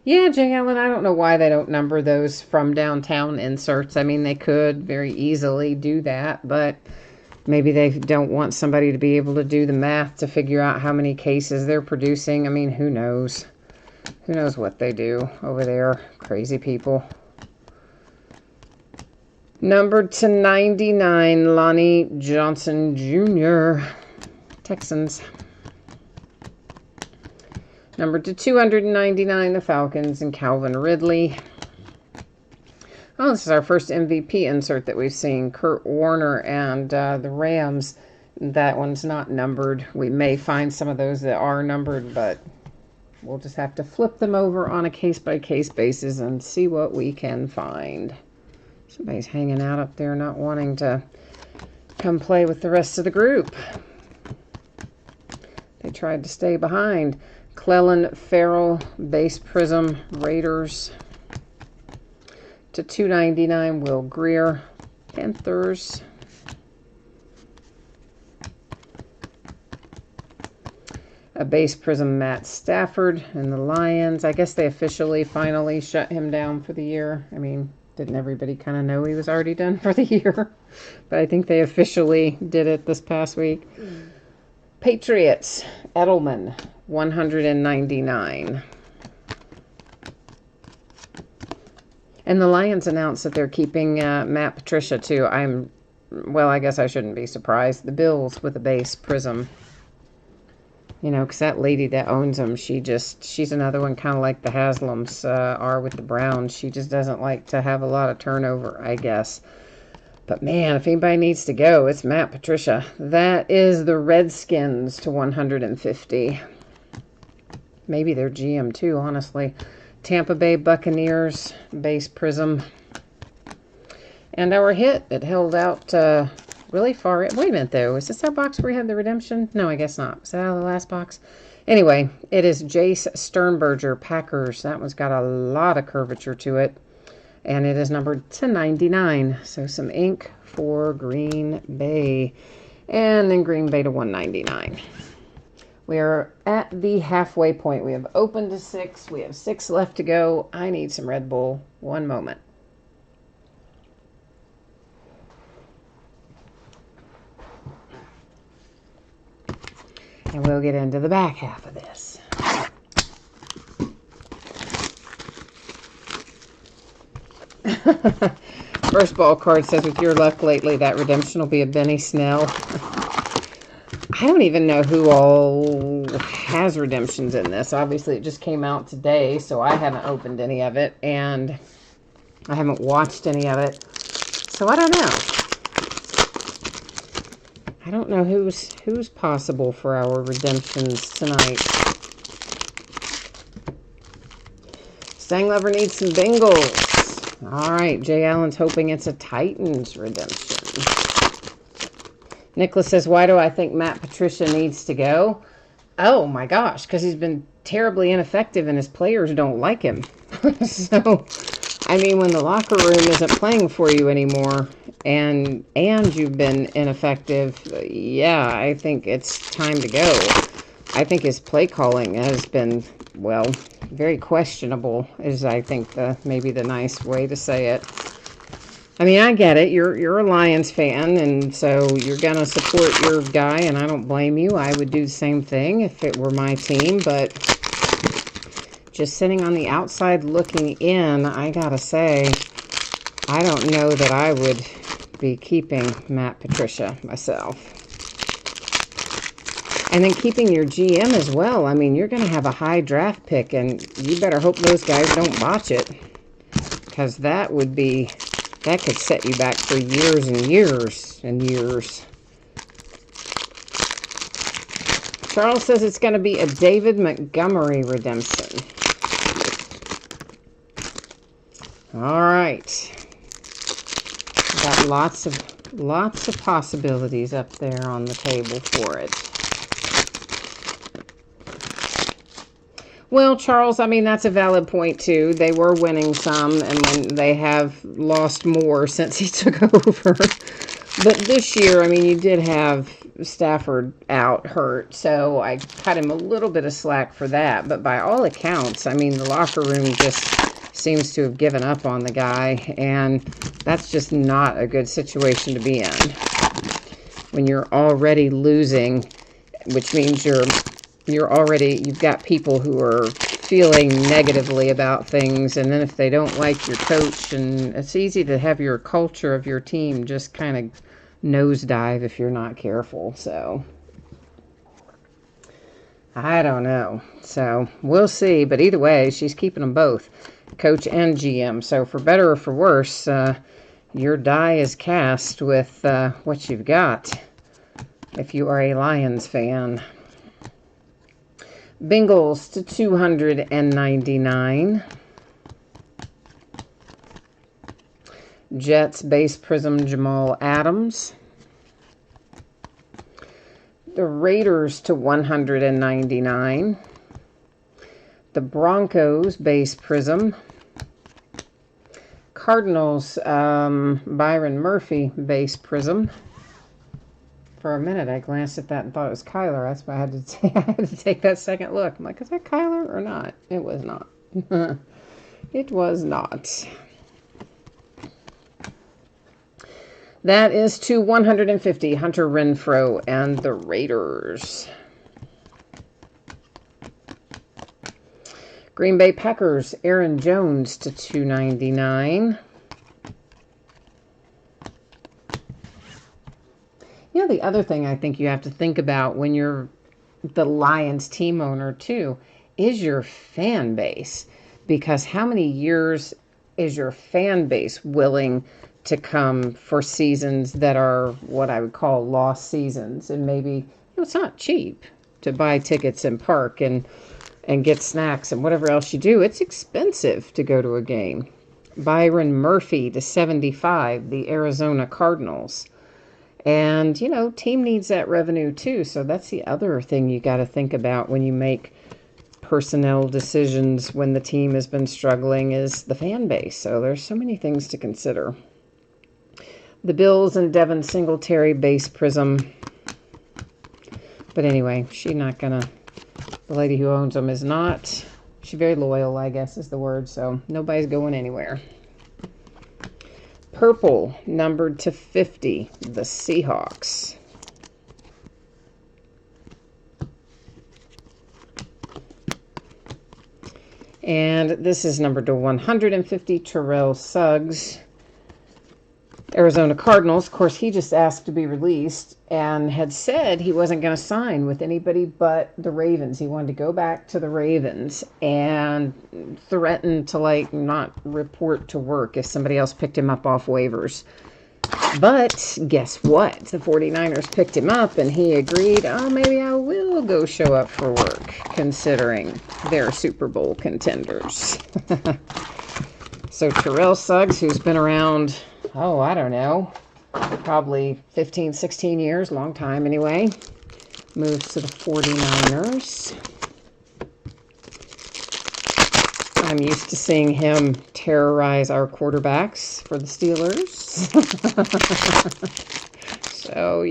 Yeah, Jay Allen, I don't know why they don't number those from downtown inserts. I mean, they could very easily do that, but maybe they don't want somebody to be able to do the math to figure out how many cases they're producing. I mean, who knows? Who knows what they do over there? Crazy people. Numbered to 99, Lonnie Johnson Jr., Texans. Numbered to 299, the Falcons, and Calvin Ridley. Oh, this is our first MVP insert that we've seen. Kurt Warner and the Rams. That one's not numbered. We may find some of those that are numbered, but we'll just have to flip them over on a case-by-case basis and see what we can find. Somebody's hanging out up there not wanting to come play with the rest of the group. They tried to stay behind. Clellan Ferrell, base prism, Raiders. To 299, Will Greer, Panthers. A base prism, Matt Stafford, and the Lions. I guess they officially finally shut him down for the year. I mean, didn't everybody kind of know he was already done for the year? But I think they officially did it this past week. Patriots, Edelman, 199. And the Lions announced that they're keeping Matt Patricia, too. Well, I guess I shouldn't be surprised. The Bills with a base prism. You know, because that lady that owns them, she's another one kind of like the Haslams are with the Browns. She just doesn't like to have a lot of turnover, I guess. But man, if anybody needs to go, it's Matt Patricia. That is the Redskins to 150. Maybe their GM too, honestly. Tampa Bay Buccaneers, base prism. And our hit, it held out really far. Wait a minute, though. Is this our box where we have the redemption? No, I guess not. Was that out of the last box? Anyway, it is Jace Sternberger, Packers. That one's got a lot of curvature to it. And it is numbered to 99. So some ink for Green Bay. And then Green Bay to 199. We are at the halfway point. We have opened to 6. We have 6 left to go. I need some Red Bull. One moment. And we'll get into the back half of this. First ball card says, with your luck lately, that redemption will be a Benny Snell. I don't even know who all has redemptions in this. Obviously, it just came out today, so I haven't opened any of it, and I haven't watched any of it. So I don't know. I don't know who's possible for our redemptions tonight. Stanglover needs some Bengals. All right, Jay Allen's hoping it's a Titans redemption. Nicholas says, why do I think Matt Patricia needs to go? Oh, my gosh, because he's been terribly ineffective and his players don't like him. So, I mean, when the locker room isn't playing for you anymore and you've been ineffective, yeah, I think it's time to go. I think his play calling has been, well, very questionable is, I think, maybe the nice way to say it. I mean, I get it. You're a Lions fan, and so you're going to support your guy, and I don't blame you. I would do the same thing if it were my team, but just sitting on the outside looking in, I got to say, I don't know that I would be keeping Matt Patricia myself. And then keeping your GM as well. I mean, you're going to have a high draft pick, and you better hope those guys don't botch it, because that could set you back for years and years and years. Charles says it's going to be a David Montgomery redemption. All right. Got lots of possibilities up there on the table for it. Well, Charles, I mean, that's a valid point, too. They were winning some, and then they have lost more since he took over. But this year, I mean, you did have Stafford out hurt, so I cut him a little bit of slack for that. But by all accounts, I mean, the locker room just seems to have given up on the guy, and that's just not a good situation to be in. When you're already losing, which means you've got people who are feeling negatively about things, and then if they don't like your coach, and it's easy to have your culture of your team just kind of nosedive if you're not careful. So I don't know. So we'll see, but either way, she's keeping them both, coach and GM. So for better or for worse, your die is cast with what you've got if you are a Lions fan. Bengals to 299. Jets base prism Jamal Adams. The Raiders to 199. The Broncos base prism. Cardinals Byron Murphy base prism. For a minute, I glanced at that and thought it was Kyler. That's why I had to take that second look. I'm like, is that Kyler or not? It was not. It was not. That is to 150, Hunter Renfrow and the Raiders. Green Bay Packers, Aaron Jones to 299. You know, the other thing I think you have to think about when you're the Lions team owner too is your fan base. Because how many years is your fan base willing to come for seasons that are what I would call lost seasons? And maybe, it's not cheap to buy tickets and park and get snacks and whatever else you do. It's expensive to go to a game. Byron Murphy to 75, the Arizona Cardinals. And, team needs that revenue too. So that's the other thing you got to think about when you make personnel decisions when the team has been struggling is the fan base. So there's so many things to consider. The Bills and Devin Singletary base prism. But anyway, she's not going to, the lady who owns them is not, she's very loyal, I guess is the word. So nobody's going anywhere. Purple, numbered to 50, the Seahawks. And this is numbered to 150, Terrell Suggs. Arizona Cardinals. Of course, he just asked to be released and had said he wasn't going to sign with anybody but the Ravens. He wanted to go back to the Ravens and threatened to, not report to work if somebody else picked him up off waivers. But guess what? The 49ers picked him up and he agreed, maybe I will go show up for work, considering they're Super Bowl contenders. So Terrell Suggs, who's been around, I don't know, probably 15, 16 years, long time anyway, moves to the 49ers. I'm used to seeing him terrorize our quarterbacks for the Steelers. So,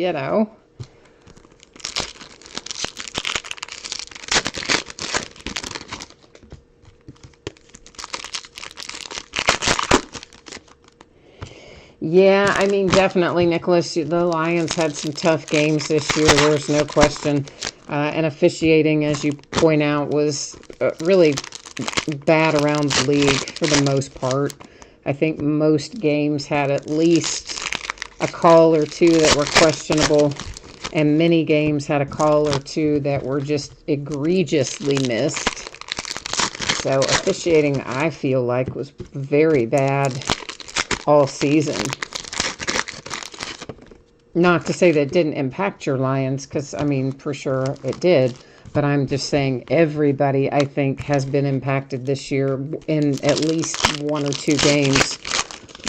Yeah, I mean, definitely, Nicholas, the Lions had some tough games this year. There's no question. And officiating, as you point out, was really bad around the league for the most part. I think most games had at least a call or two that were questionable, and many games had a call or two that were just egregiously missed. So officiating, I feel like, was very bad all season. Not to say that it didn't impact your Lions, because, for sure it did. But I'm just saying everybody, I think, has been impacted this year in at least one or two games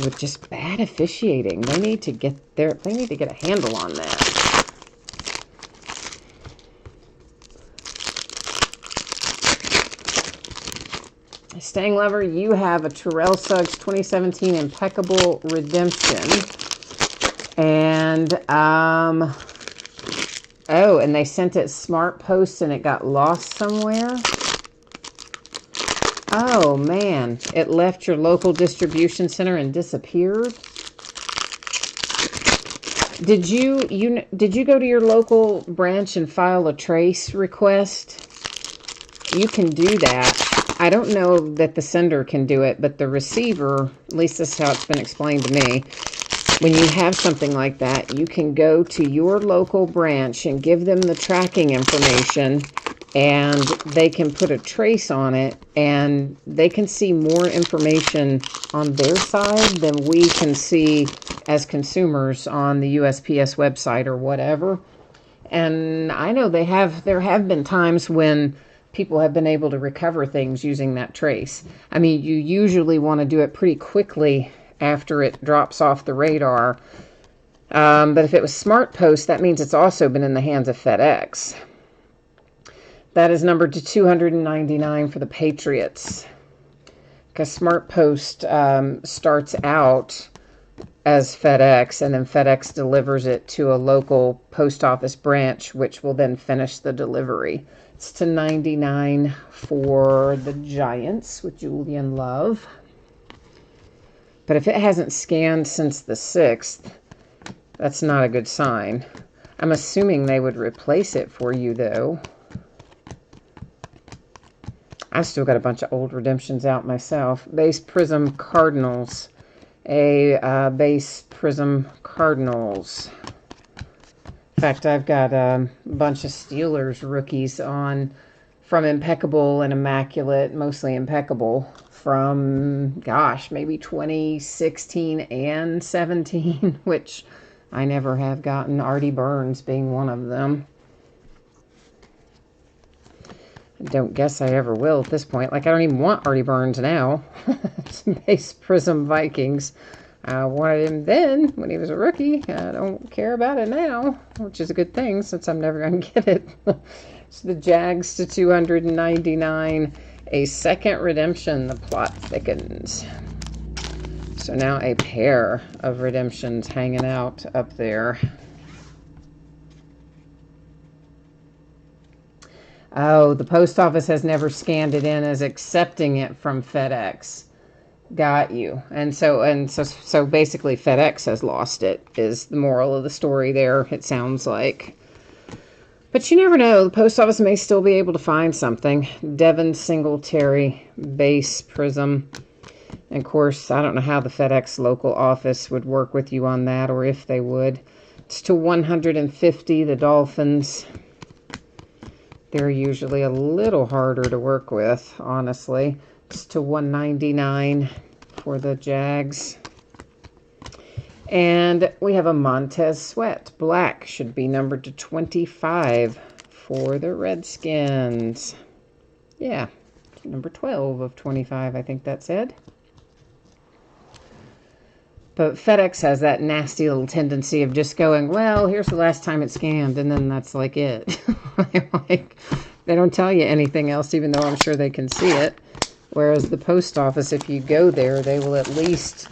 with just bad officiating. They need to get a handle on that. Staying Lover, you have a Terrell Suggs 2017 Impeccable Redemption. And Oh, and they sent it smart post and it got lost somewhere? Oh, man. It left your local distribution center and disappeared? Did you go to your local branch and file a trace request? You can do that. I don't know that the sender can do it, but the receiver, at least this is how it's been explained to me, when you have something like that, you can go to your local branch and give them the tracking information, and they can put a trace on it, and they can see more information on their side than we can see as consumers on the USPS website or whatever. And I know there have been times when people have been able to recover things using that trace. I mean, you usually want to do it pretty quickly after it drops off the radar. But if it was Smart Post, that means it's also been in the hands of FedEx. That is numbered to 299 for the Patriots. Because Smart Post starts out as FedEx, and then FedEx delivers it to a local post office branch, which will then finish the delivery. It's to 99 for the Giants with Julian Love. But if it hasn't scanned since the 6th, that's not a good sign. I'm assuming they would replace it for you, though. I've still got a bunch of old redemptions out myself. Base Prism Cardinals. Base Prism Cardinals. In fact, I've got a bunch of Steelers rookies on from Impeccable and Immaculate, mostly Impeccable, from, gosh, maybe 2016 and 17, which I never have gotten, Artie Burns being one of them. I don't guess I ever will at this point. Like, I don't even want Artie Burns now. It's Base Prism Vikings. I wanted him then when he was a rookie. I don't care about it now, which is a good thing since I'm never going to get it. So the Jags to 299. A second redemption. The plot thickens. So now a pair of redemptions hanging out up there. Oh, the post office has never scanned it in as accepting it from FedEx. Got you. And so basically FedEx has lost it, is the moral of the story there, it sounds like. But you never know. The post office may still be able to find something. Devin Singletary, Base Prism. And of course, I don't know how the FedEx local office would work with you on that, or if they would. It's to 150, the Dolphins. They're usually a little harder to work with, honestly. It's to 199 for the Jags. And we have a Montez Sweat. Black should be numbered to 25 for the Redskins. Yeah, number 12 of 25, I think that said. But FedEx has that nasty little tendency of just going, well, here's the last time it scanned, and then that's like it. Like, they don't tell you anything else, even though I'm sure they can see it. Whereas the post office, if you go there, they will at least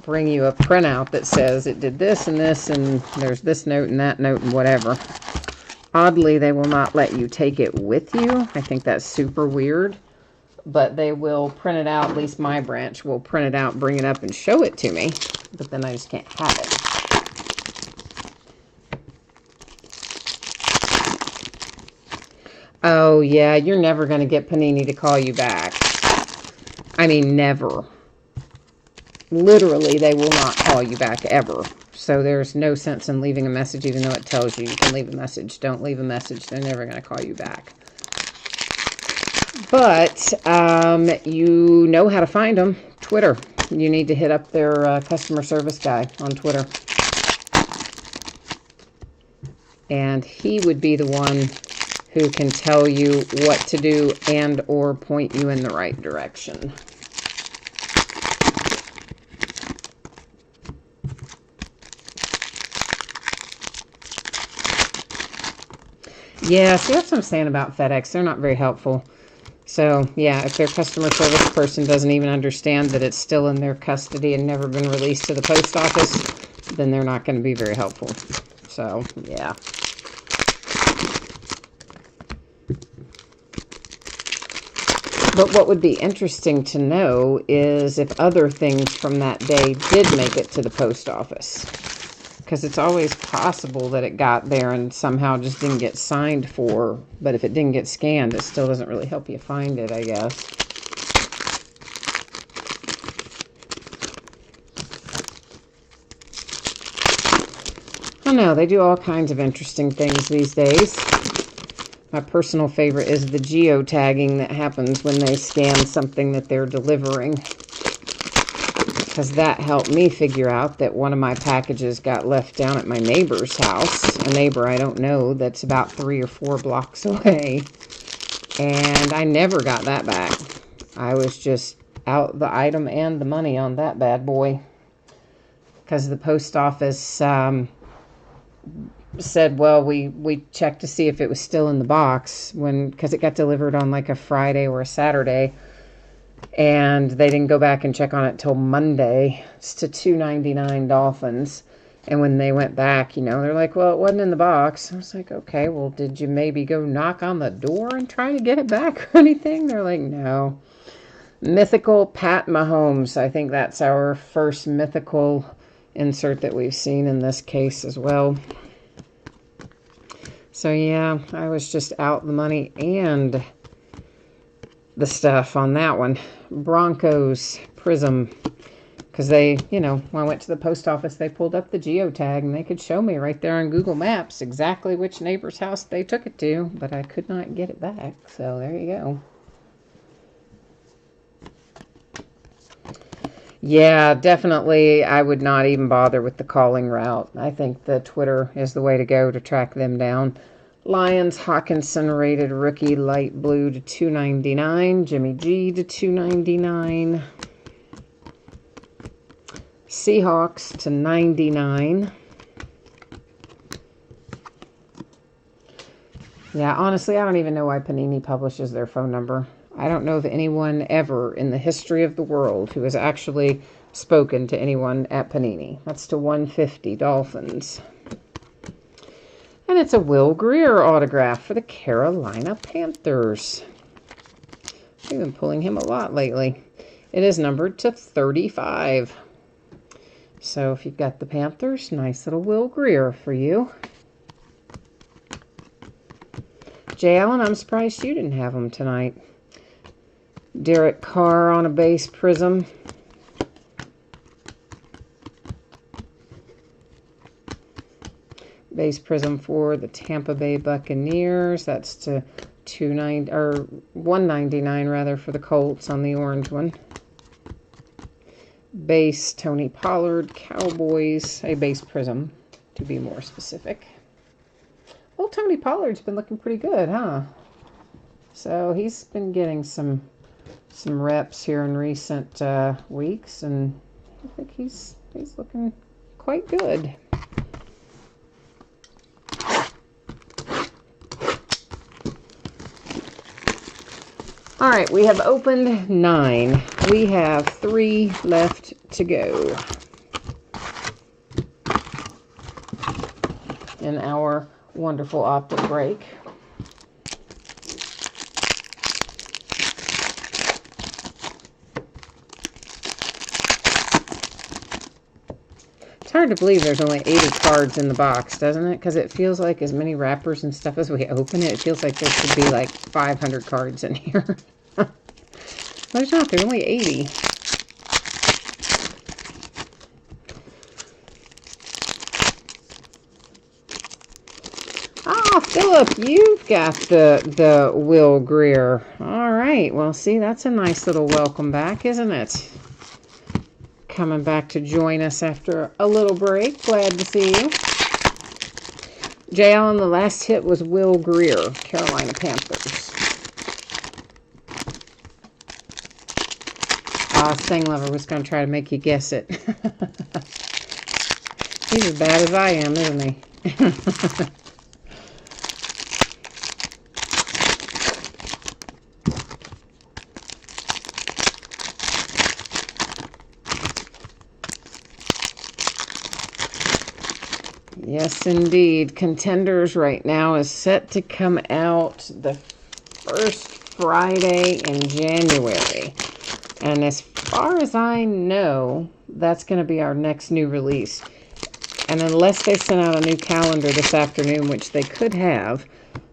bring you a printout that says it did this, and there's this note and that note and whatever. Oddly, they will not let you take it with you. I think that's super weird. But they will print it out, at least my branch will print it out, bring it up, and show it to me. But then I just can't have it. Oh, yeah, you're never going to get Panini to call you back. I mean, never. Literally, they will not call you back ever. So there's no sense in leaving a message, even though it tells you you can leave a message. Don't leave a message. They're never going to call you back. But you know how to find them. Twitter. You need to hit up their customer service guy on Twitter. And he would be the one who can tell you what to do and or point you in the right direction. Yeah, see, that's what I'm saying about FedEx. They're not very helpful. So, yeah, if their customer service person doesn't even understand that it's still in their custody and never been released to the post office, then they're not going to be very helpful. So, yeah. But what would be interesting to know is if other things from that day did make it to the post office. Because it's always possible that it got there and somehow just didn't get signed for. But if it didn't get scanned, it still doesn't really help you find it, I guess. I know, they do all kinds of interesting things these days. My personal favorite is the geotagging that happens when they scan something that they're delivering. Because that helped me figure out that one of my packages got left down at my neighbor's house. A neighbor I don't know that's about 3 or 4 blocks away. And I never got that back. I was just out the item and the money on that bad boy. Because the post office said, well, we checked to see if it was still in the box because it got delivered on like a Friday or a Saturday. And they didn't go back and check on it till Monday. It's to $2.99 Dolphins. And when they went back, they're like, well, it wasn't in the box. I was like, okay, well, did you maybe go knock on the door and try to get it back or anything? They're like, no. Mythical Pat Mahomes. I think that's our first mythical insert that we've seen in this case as well. So, yeah, I was just out the money and the stuff on that one. Broncos Prism, because they, when I went to the post office, they pulled up the geotag and they could show me right there on Google Maps exactly which neighbor's house they took it to, but I could not get it back. So there you go. Yeah, definitely I would not even bother with the calling route. I think the Twitter is the way to go to track them down. Lions Hawkinson rated rookie light blue to $2.99. Jimmy G to $2.99. Seahawks to $99. Yeah, honestly, I don't even know why Panini publishes their phone number. I don't know of anyone ever in the history of the world who has actually spoken to anyone at Panini. That's to $150 Dolphins. And it's a Will Grier autograph for the Carolina Panthers. I've been pulling him a lot lately. It is numbered to 35. So if you've got the Panthers, nice little Will Grier for you. Jay Allen, I'm surprised you didn't have him tonight. Derek Carr on a base prism. Base prism for the Tampa Bay Buccaneers. That's to $199 rather for the Colts on the orange one. Base Tony Pollard Cowboys, a base prism to be more specific. Well, Tony Pollard's been looking pretty good, huh? So he's been getting some reps here in recent weeks, and I think he's looking quite good. All right, we have opened 9. We have 3 left to go in our wonderful optic break. It's hard to believe there's only 80 cards in the box, doesn't it? Because it feels like as many wrappers and stuff as we open it, it feels like there should be like 500 cards in here. There's not. There's only 80. Ah, Philip, you've got the Will Grier. All right. Well, see, that's a nice little welcome back, isn't it? Coming back to join us after a little break. Glad to see you. Jay Allen, the last hit was Will Grier, Carolina Panthers. Sting Lover was going to try to make you guess it. He's as bad as I am, isn't he? Yes, indeed. Contenders right now is set to come out the first Friday in January. And as far as I know, that's going to be our next new release. And unless they sent out a new calendar this afternoon, which they could have,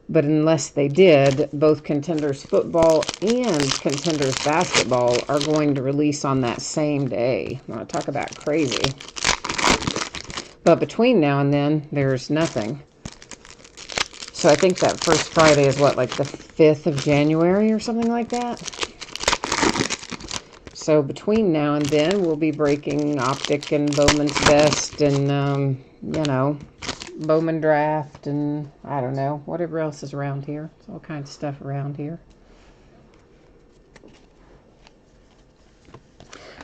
but unless they did, both Contenders Football and Contenders Basketball are going to release on that same day. I want to talk about crazy. But between now and then, there's nothing. So I think that first Friday is what, like the 5th of January or something like that? So between now and then, we'll be breaking Optic and Bowman's Best and, you know, Bowman Draft and I don't know, whatever else is around here. There's all kinds of stuff around here.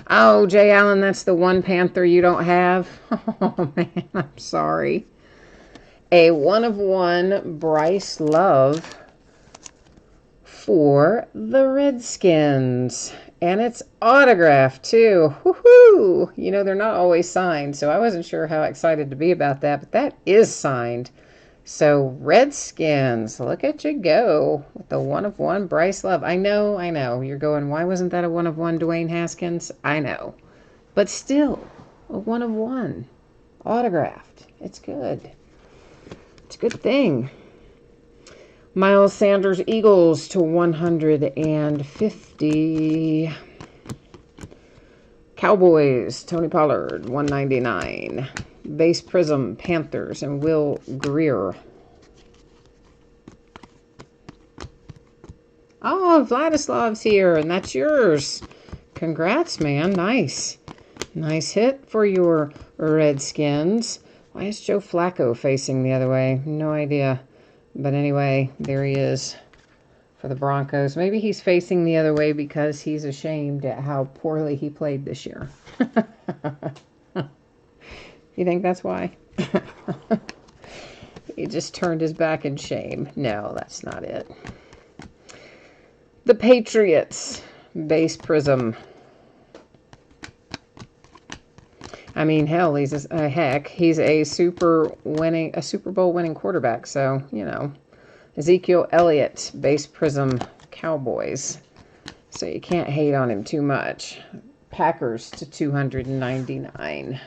Oh, Jay Allen, that's the one Panther you don't have? Oh, man, I'm sorry. A 1/1 Bryce Love for the Redskins. And it's autographed, too. Woohoo! You know, they're not always signed, so I wasn't sure how excited to be about that, but that is signed. So, Redskins, look at you go with the 1/1 Bryce Love. I know. You're going, why wasn't that a 1/1 Dwayne Haskins? I know. But still, a 1/1 autographed. It's good. It's a good thing. Miles Sanders, Eagles to 150. Cowboys, Tony Pollard, 199. Base Prism, Panthers, and Will Greer. Oh, Vladislav's here, and that's yours. Congrats, man. Nice. Nice hit for your Redskins. Why is Joe Flacco facing the other way? No idea. But anyway, there he is for the Broncos. Maybe he's facing the other way because he's ashamed at how poorly he played this year. You think that's why? He just turned his back in shame. No, that's not it. The Patriots, Base Prism. I mean, hell, he's a Super Bowl winning quarterback. So, you know, Ezekiel Elliott, Base Prism, Cowboys. So you can't hate on him too much. Packers to 299.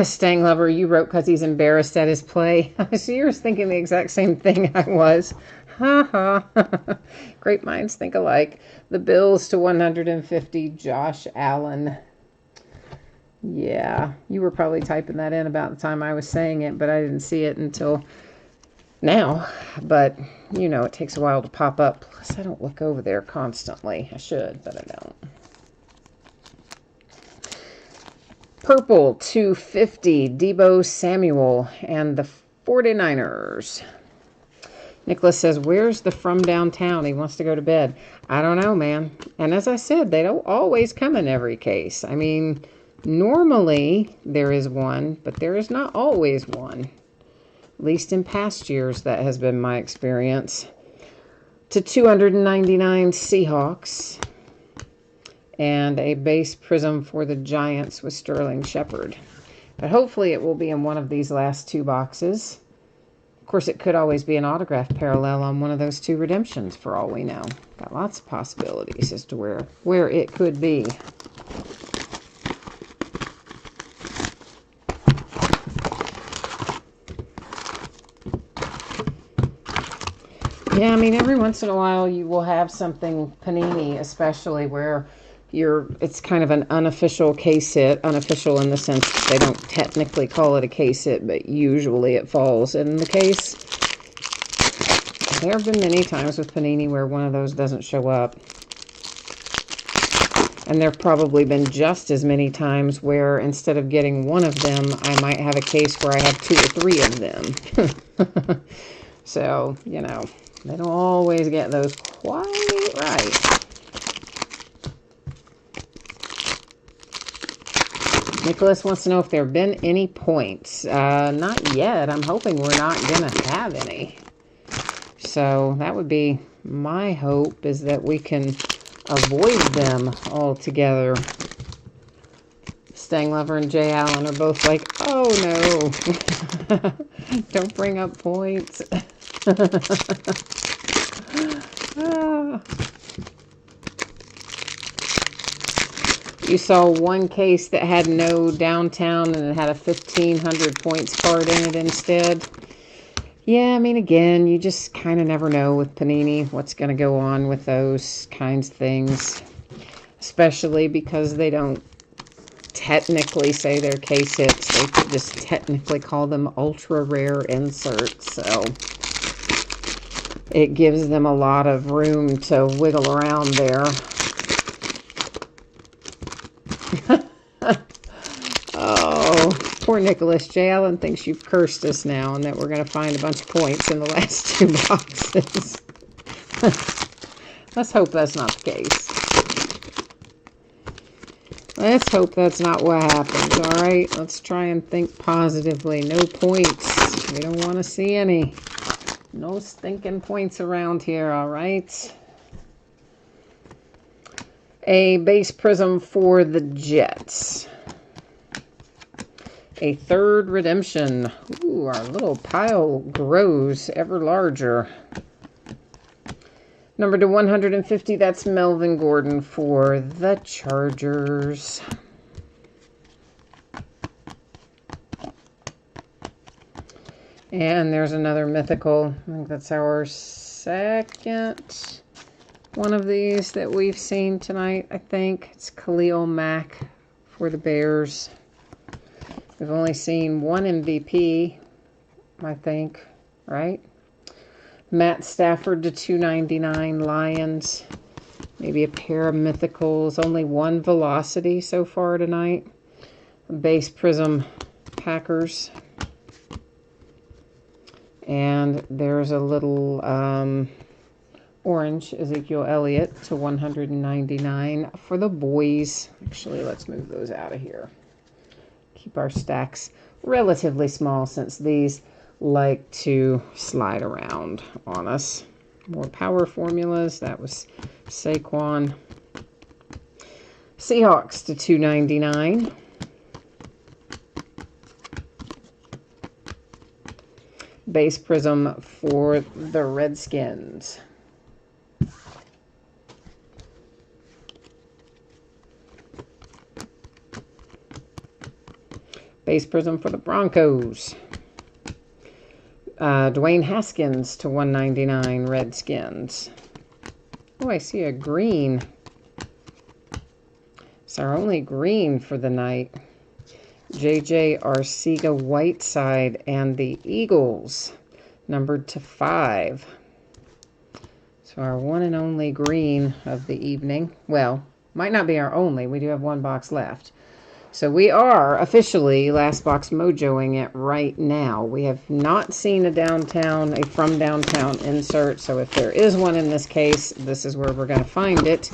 Stang Lover, you wrote because he's embarrassed at his play. So you're thinking the exact same thing I was. Ha ha. Great minds think alike. The Bills to 150, Josh Allen. Yeah, you were probably typing that in about the time I was saying it, but I didn't see it until now. But, you know, it takes a while to pop up. Plus, I don't look over there constantly. I should, but I don't. Purple 250, Deebo Samuel and the 49ers. Nicholas says, where's the from downtown? He wants to go to bed. I don't know, man. And as I said, they don't always come in every case. I mean, normally there is one, but there is not always one. At least in past years, that has been my experience. To 299 Seahawks. And a base prism for the Giants with Sterling Shepard. But hopefully it will be in one of these last two boxes. Of course, it could always be an autograph parallel on one of those two redemptions, for all we know. Got lots of possibilities as to where it could be. Yeah, I mean, every once in a while you will have something Panini, especially where it's kind of an unofficial case hit. Unofficial in the sense that they don't technically call it a case hit, but usually it falls in the case. There have been many times with Panini where one of those doesn't show up. And there have probably been just as many times where instead of getting one of them, I might have a case where I have 2 or 3 of them. So, you know, they don't always get those quite right. Nicholas wants to know if there have been any points. Not yet. I'm hoping we're not going to have any. So that would be my hope, is that we can avoid them altogether. Stang Lover and Jay Allen are both like, Oh no. Don't bring up points. Ah. You saw one case that had no downtown and it had a 1,500 points card in it instead. Yeah, I mean, again, you just kind of never know with Panini what's going to go on with those kinds of things. Especially because they don't technically say they're case hits. They just technically call them ultra rare inserts. So it gives them a lot of room to wiggle around there. Oh, poor Nicholas J. Allen thinks you've cursed us now and that we're going to find a bunch of points in the last 2 boxes. Let's hope that's not the case. Let's hope that's not what happens, all right? Let's try and think positively. No points. We don't want to see any. No stinking points around here, all right? A base prism for the Jets. A third redemption. Ooh, our little pile grows ever larger. Number to 150, that's Melvin Gordon for the Chargers. And there's another mythical. I think that's our second one of these that we've seen tonight, I think. It's Khalil Mack for the Bears. We've only seen one MVP, I think, right? Matt Stafford to 299 Lions. Maybe a pair of mythicals. Only one velocity so far tonight. Base prism Packers. And there's a little orange Ezekiel Elliott to 199 for the boys. Actually, let's move those out of here. Keep our stacks relatively small since these like to slide around on us. More power formulas. That was Saquon. Seahawks to 299. Base prism for the Redskins. Base prism for the Broncos. Dwayne Haskins to 199 Redskins. Oh, I see a green. It's our only green for the night. J.J. Arcega-Whiteside and the Eagles, numbered to 5. So our one and only green of the evening. Well, might not be our only. We do have one box left. So we are officially last box mojoing it right now. We have not seen a from downtown insert. So if there is one in this case, this is where we're going to find it.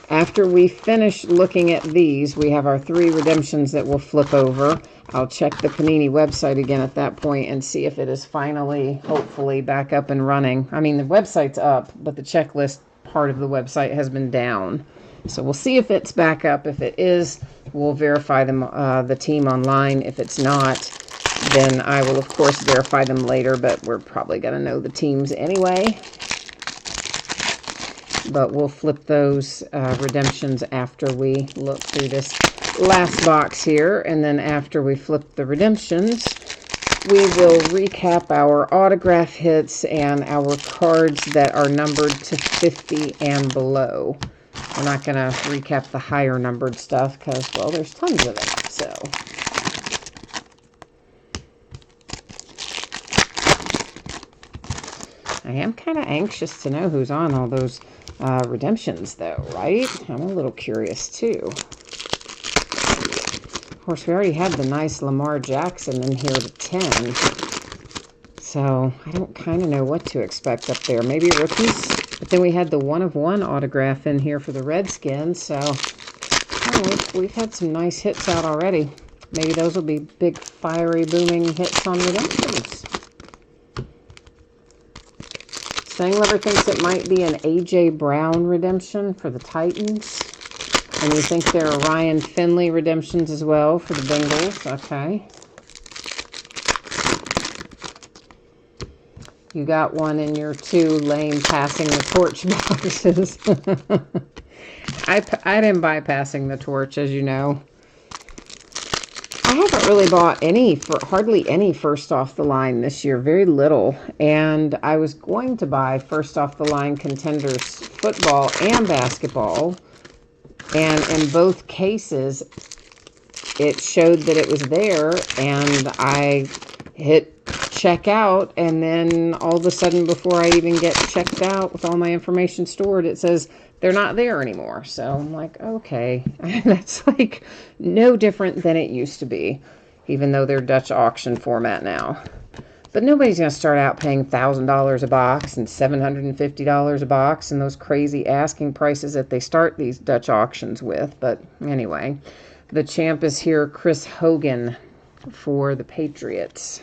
After we finish looking at these, we have our 3 redemptions that we'll flip over. I'll check the Panini website again at that point and see if it is finally, hopefully, back up and running. I mean, the website's up, but the checklist part of the website has been down. So we'll see if it's back up. If it is, we'll verify them, the team online. If it's not, then I will, of course, verify them later, but we're probably going to know the teams anyway. But we'll flip those redemptions after we look through this last box here. And then after we flip the redemptions, we will recap our autograph hits and our cards that are numbered to 50 and below. We're not going to recap the higher numbered stuff because, well, there's tons of it. So I am kind of anxious to know who's on all those redemptions, though, right? I'm a little curious, too. Of course, we already had the nice Lamar Jackson in here to 10. So I don't kind of know what to expect up there. Maybe rookies. But then we had the 1/1 autograph in here for the Redskins. So we've had some nice hits out already. Maybe those will be big, fiery, booming hits on redemptions. Sang Lover thinks it might be an A.J. Brown redemption for the Titans. And you think there are Ryan Finley redemptions as well for the Bengals. Okay. You got one in your 2 lame passing the torch boxes. I didn't buy passing the torch, as you know. I haven't really bought hardly any first off the line this year. Very little. And I was going to buy first off the line contenders football and basketball. And in both cases, it showed that it was there, and I hit check out, and then all of a sudden, before I even get checked out with all my information stored, it says they're not there anymore. So I'm like, okay, that's like no different than it used to be, even though they're Dutch auction format now. But nobody's going to start out paying $1,000 a box and $750 a box and those crazy asking prices that they start these Dutch auctions with. But anyway, the champ is here, Chris Hogan for the Patriots.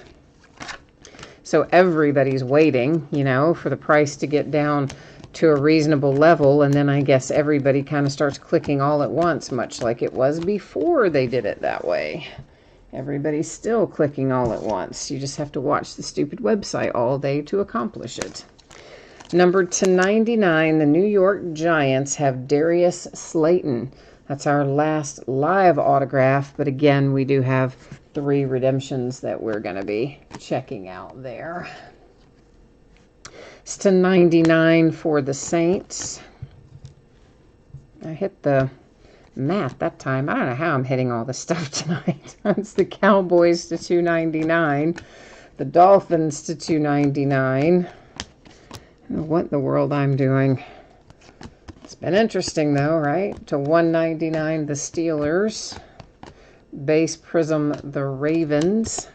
So everybody's waiting, you know, for the price to get down to a reasonable level. And then I guess everybody kind of starts clicking all at once, much like it was before they did it that way. Everybody's still clicking all at once. You just have to watch the stupid website all day to accomplish it. Number 299, the New York Giants have Darius Slayton. That's our last live autograph, but again, we do have 3 redemptions that we're going to be checking out there. It's to 99 for the Saints. I hit the math that time. I don't know how I'm hitting all this stuff tonight. It's the Cowboys to 299, the Dolphins to 299. I don't know what in the world I'm doing. It's been interesting though, right? To 199, the Steelers. Base Prism, the Ravens.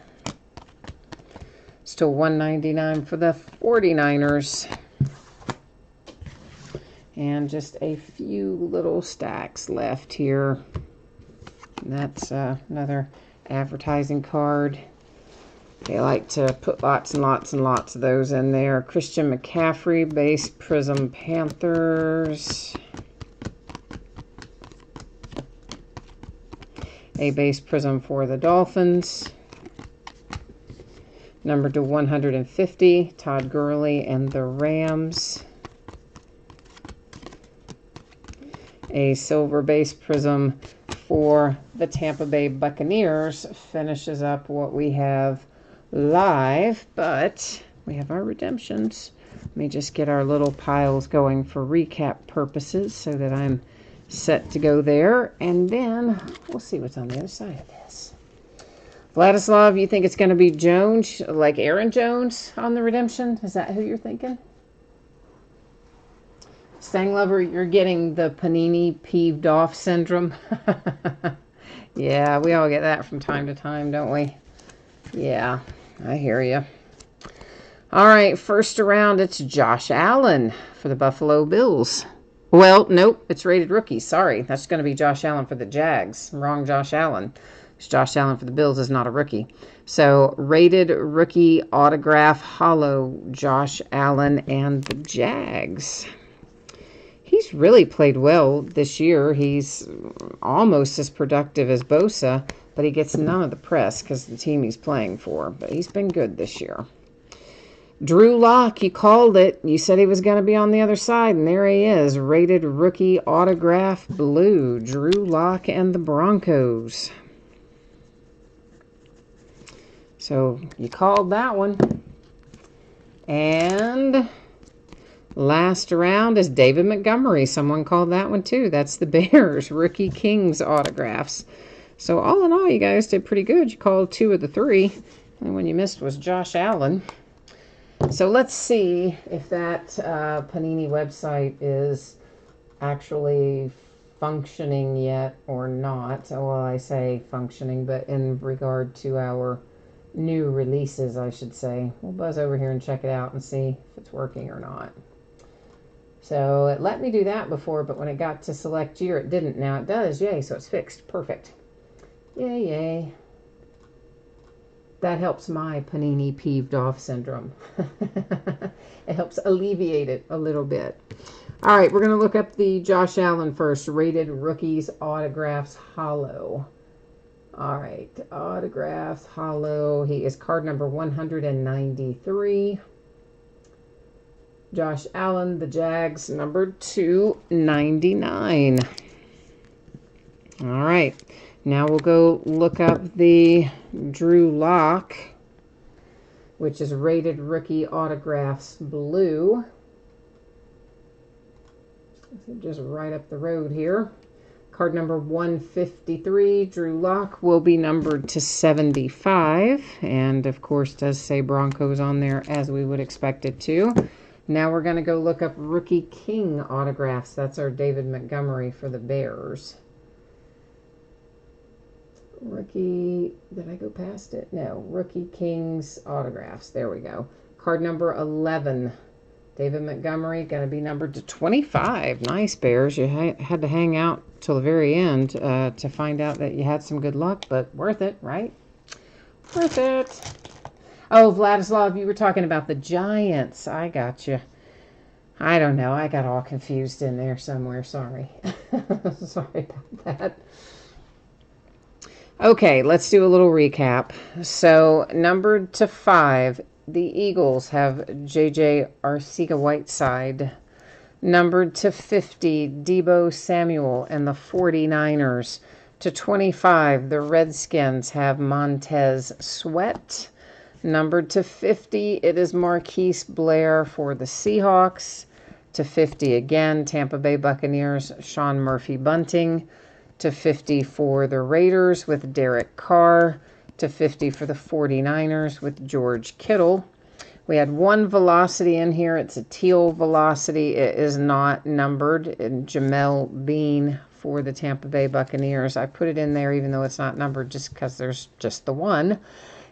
It's to 199 for the 49ers. And just a few little stacks left here. That's another advertising card. They like to put lots and lots and lots of those in there. Christian McCaffrey, Base Prism Panthers. A base prism for the Dolphins. Number to 150, Todd Gurley and the Rams. A silver base prism for the Tampa Bay Buccaneers finishes up what we have live, but we have our redemptions. Let me just get our little piles going for recap purposes so that I'm set to go there, and then we'll see what's on the other side of this. Vladislav, you think it's going to be Jones, like Aaron Jones on the redemption? Is that who you're thinking? Stang Lover, you're getting the Panini peeved off syndrome. Yeah, we all get that from time to time, don't we? Yeah, I hear you. All right, first around, it's Josh Allen for the Buffalo Bills. Well, nope, it's rated rookie. Sorry, that's going to be Josh Allen for the Jags. Wrong Josh Allen. Josh Allen for the Bills is not a rookie. So, rated rookie autograph holo, Josh Allen and the Jags. He's really played well this year. He's almost as productive as Bosa, but he gets none of the press because of the team he's playing for. But he's been good this year. Drew Lock, you called it. You said he was going to be on the other side, and there he is. Rated rookie autograph blue. Drew Lock and the Broncos. So you called that one. And last round is David Montgomery. Someone called that one too. That's the Bears rookie Kings autographs. So all in all, you guys did pretty good. You called 2 of the 3. And one you missed was Josh Allen. So let's see if that Panini website is actually functioning yet or not. Well, I say functioning, but in regard to our new releases, I should say. We'll buzz over here and check it out and see if it's working or not. So it let me do that before, but when it got to select year, it didn't. Now it does. Yay, so it's fixed. Perfect. Yay, yay. That helps my Panini peeved off syndrome. It helps alleviate it a little bit. All right, we're going to look up the Josh Allen first. Rated Rookies Autographs Hollow. All right, Autographs Hollow. He is card number 193. Josh Allen, the Jags, number 299. All right. Now we'll go look up the Drew Lock, which is Rated Rookie Autographs Blue. Just right up the road here. Card number 153, Drew Lock, will be numbered to 75. And, of course, does say Broncos on there, as we would expect it to. Now we're going to go look up Rookie King autographs. That's our David Montgomery for the Bears. Rookie, did I go past it? No, Rookie Kings autographs. There we go. Card number 11, David Montgomery, going to be numbered to 25. Nice, Bears. You had to hang out till the very end to find out that you had some good luck, but worth it, right? Worth it. Oh, Vladislav, you were talking about the Giants. I got you. I don't know. I got all confused in there somewhere. Sorry. Sorry about that. Okay, let's do a little recap. So, numbered to 5, the Eagles have J.J. Arcega-Whiteside. Numbered to 50, Deebo Samuel and the 49ers. To 25, the Redskins have Montez Sweat. Numbered to 50, it is Marquise Blair for the Seahawks. To 50 again, Tampa Bay Buccaneers, Sean Murphy-Bunting. To 50 for the Raiders with Derek Carr. To 50 for the 49ers with George Kittle. We had one velocity in here. It's a teal velocity. It is not numbered. And Jamel Bean for the Tampa Bay Buccaneers. I put it in there even though it's not numbered just because there's just the one.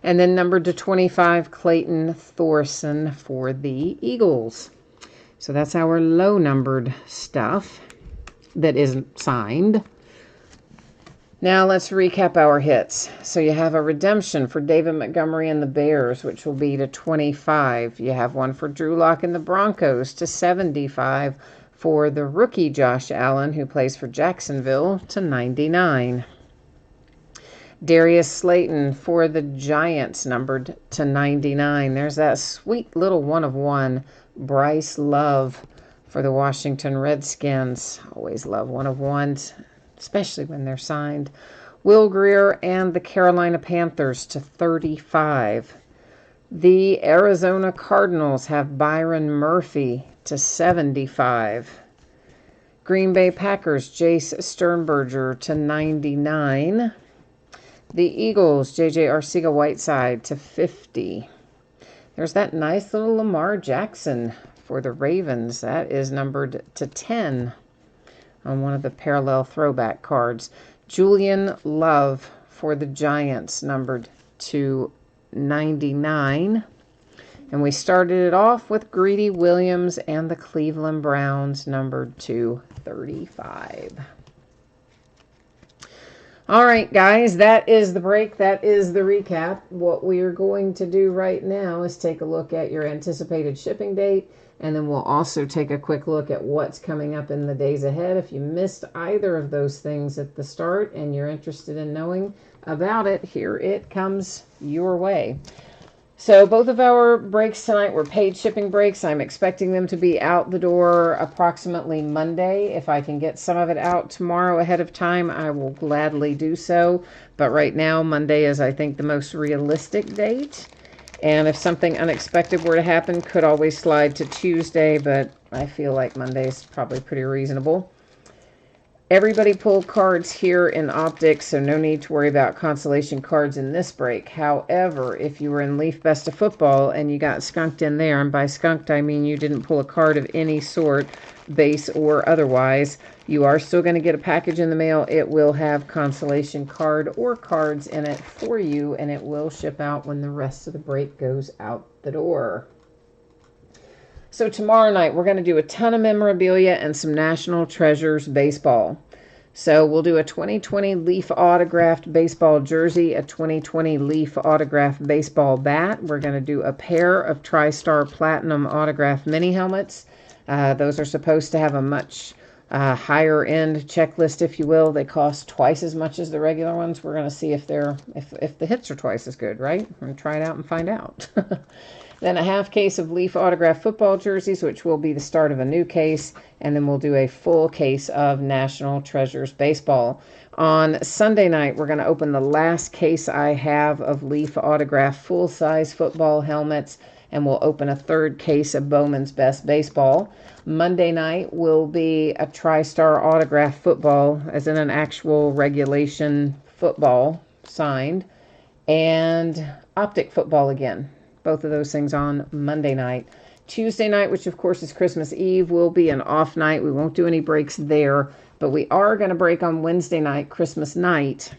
And then numbered to 25, Clayton Thorson for the Eagles. So that's our low-numbered stuff that isn't signed. Now let's recap our hits. So you have a redemption for David Montgomery and the Bears, which will be to 25. You have one for Drew Lock and the Broncos to 75. For the rookie Josh Allen, who plays for Jacksonville, to 99. Darius Slayton for the Giants, numbered to 99. There's that sweet little 1/1. Bryce Love for the Washington Redskins. Always love 1/1s, especially when they're signed. Will Greer and the Carolina Panthers to 35. The Arizona Cardinals have Byron Murphy to 75. Green Bay Packers, Jace Sternberger to 99. The Eagles, J.J. Arcega-Whiteside to 50. There's that nice little Lamar Jackson for the Ravens. That is numbered to 10 on one of the parallel throwback cards. Julian Love for the Giants, numbered to 99. And we started it off with Greedy Williams and the Cleveland Browns, numbered to 35. All right, guys, that is the break. That is the recap. What we are going to do right now is take a look at your anticipated shipping date, and then we'll also take a quick look at what's coming up in the days ahead. If you missed either of those things at the start and you're interested in knowing about it, here it comes your way. So both of our breaks tonight were paid shipping breaks. I'm expecting them to be out the door approximately Monday. If I can get some of it out tomorrow ahead of time, I will gladly do so. But right now, Monday is, I think, the most realistic date. And if something unexpected were to happen, could always slide to Tuesday, but I feel like Monday is probably pretty reasonable. Everybody pulled cards here in Optic, so no need to worry about consolation cards in this break. However, if you were in Leaf Best of Football and you got skunked in there, and by skunked I mean you didn't pull a card of any sort, base or otherwise, you are still going to get a package in the mail. It will have consolation card or cards in it for you, and it will ship out when the rest of the break goes out the door. So tomorrow night, we're going to do a ton of memorabilia and some National Treasures baseball. So we'll do a 2020 Leaf autographed baseball jersey, a 2020 Leaf autographed baseball bat. We're going to do a pair of TriStar Platinum autographed mini helmets. Those are supposed to have a much higher end checklist, if you will. They cost twice as much as the regular ones. We're going to see if the hits are twice as good, right? We're going to try it out and find out. Then a half case of Leaf autographed football jerseys, which will be the start of a new case. And then we'll do a full case of National Treasures baseball. On Sunday night, we're going to open the last case I have of Leaf autographed full-size football helmets. And we'll open a third case of Bowman's Best Baseball. Monday night will be a TriStar autographed football, as in an actual regulation football signed. And optic football again. Both of those things on Monday night. Tuesday night, which of course is Christmas Eve, will be an off night. We won't do any breaks there, but we are going to break on Wednesday night, Christmas night.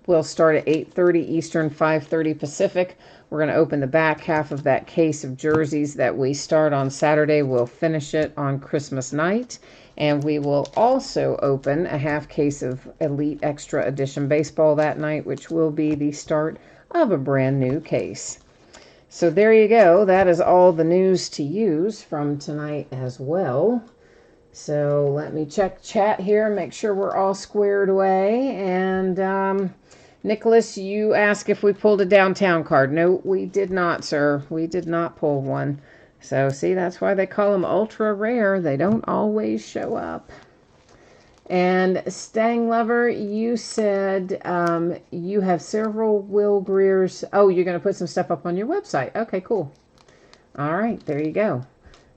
We'll start at 8:30 Eastern, 5:30 Pacific. We're going to open the back half of that case of jerseys that we start on Saturday. We'll finish it on Christmas night. And we will also open a half case of Elite Extra Edition baseball that night, which will be the start of a brand new case. So there you go. That is all the news to use from tonight as well. So let me check chat here, make sure we're all squared away. And Nicholas, you asked if we pulled a downtown card. No, we did not, sir. We did not pull one. So see, that's why they call them ultra rare. They don't always show up. And Stang Lover, you said you have several Will Greer's. Oh, you're going to put some stuff up on your website. Okay, cool. All right, there you go.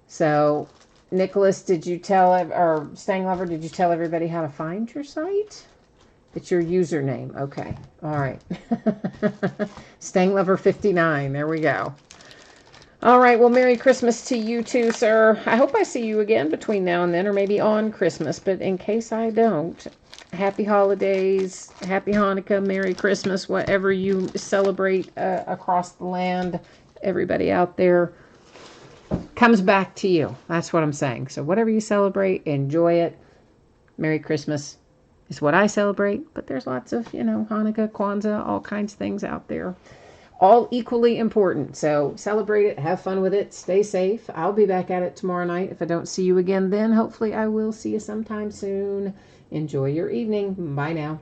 So, Nicholas, did you tell, or Stang Lover, did you tell everybody how to find your site? It's your username. Okay. All right. Stang Lover 59. There we go. All right, well, Merry Christmas to you too, sir. I hope I see you again between now and then, or maybe on Christmas, but in case I don't, happy holidays, happy Hanukkah, Merry Christmas, whatever you celebrate across the land, everybody out there, comes back to you. That's what I'm saying. So whatever you celebrate, enjoy it. Merry Christmas is what I celebrate, but there's lots of, Hanukkah, Kwanzaa, all kinds of things out there. All equally important. So celebrate it. Have fun with it. Stay safe. I'll be back at it tomorrow night. If I don't see you again then, hopefully I will see you sometime soon. Enjoy your evening. Bye now.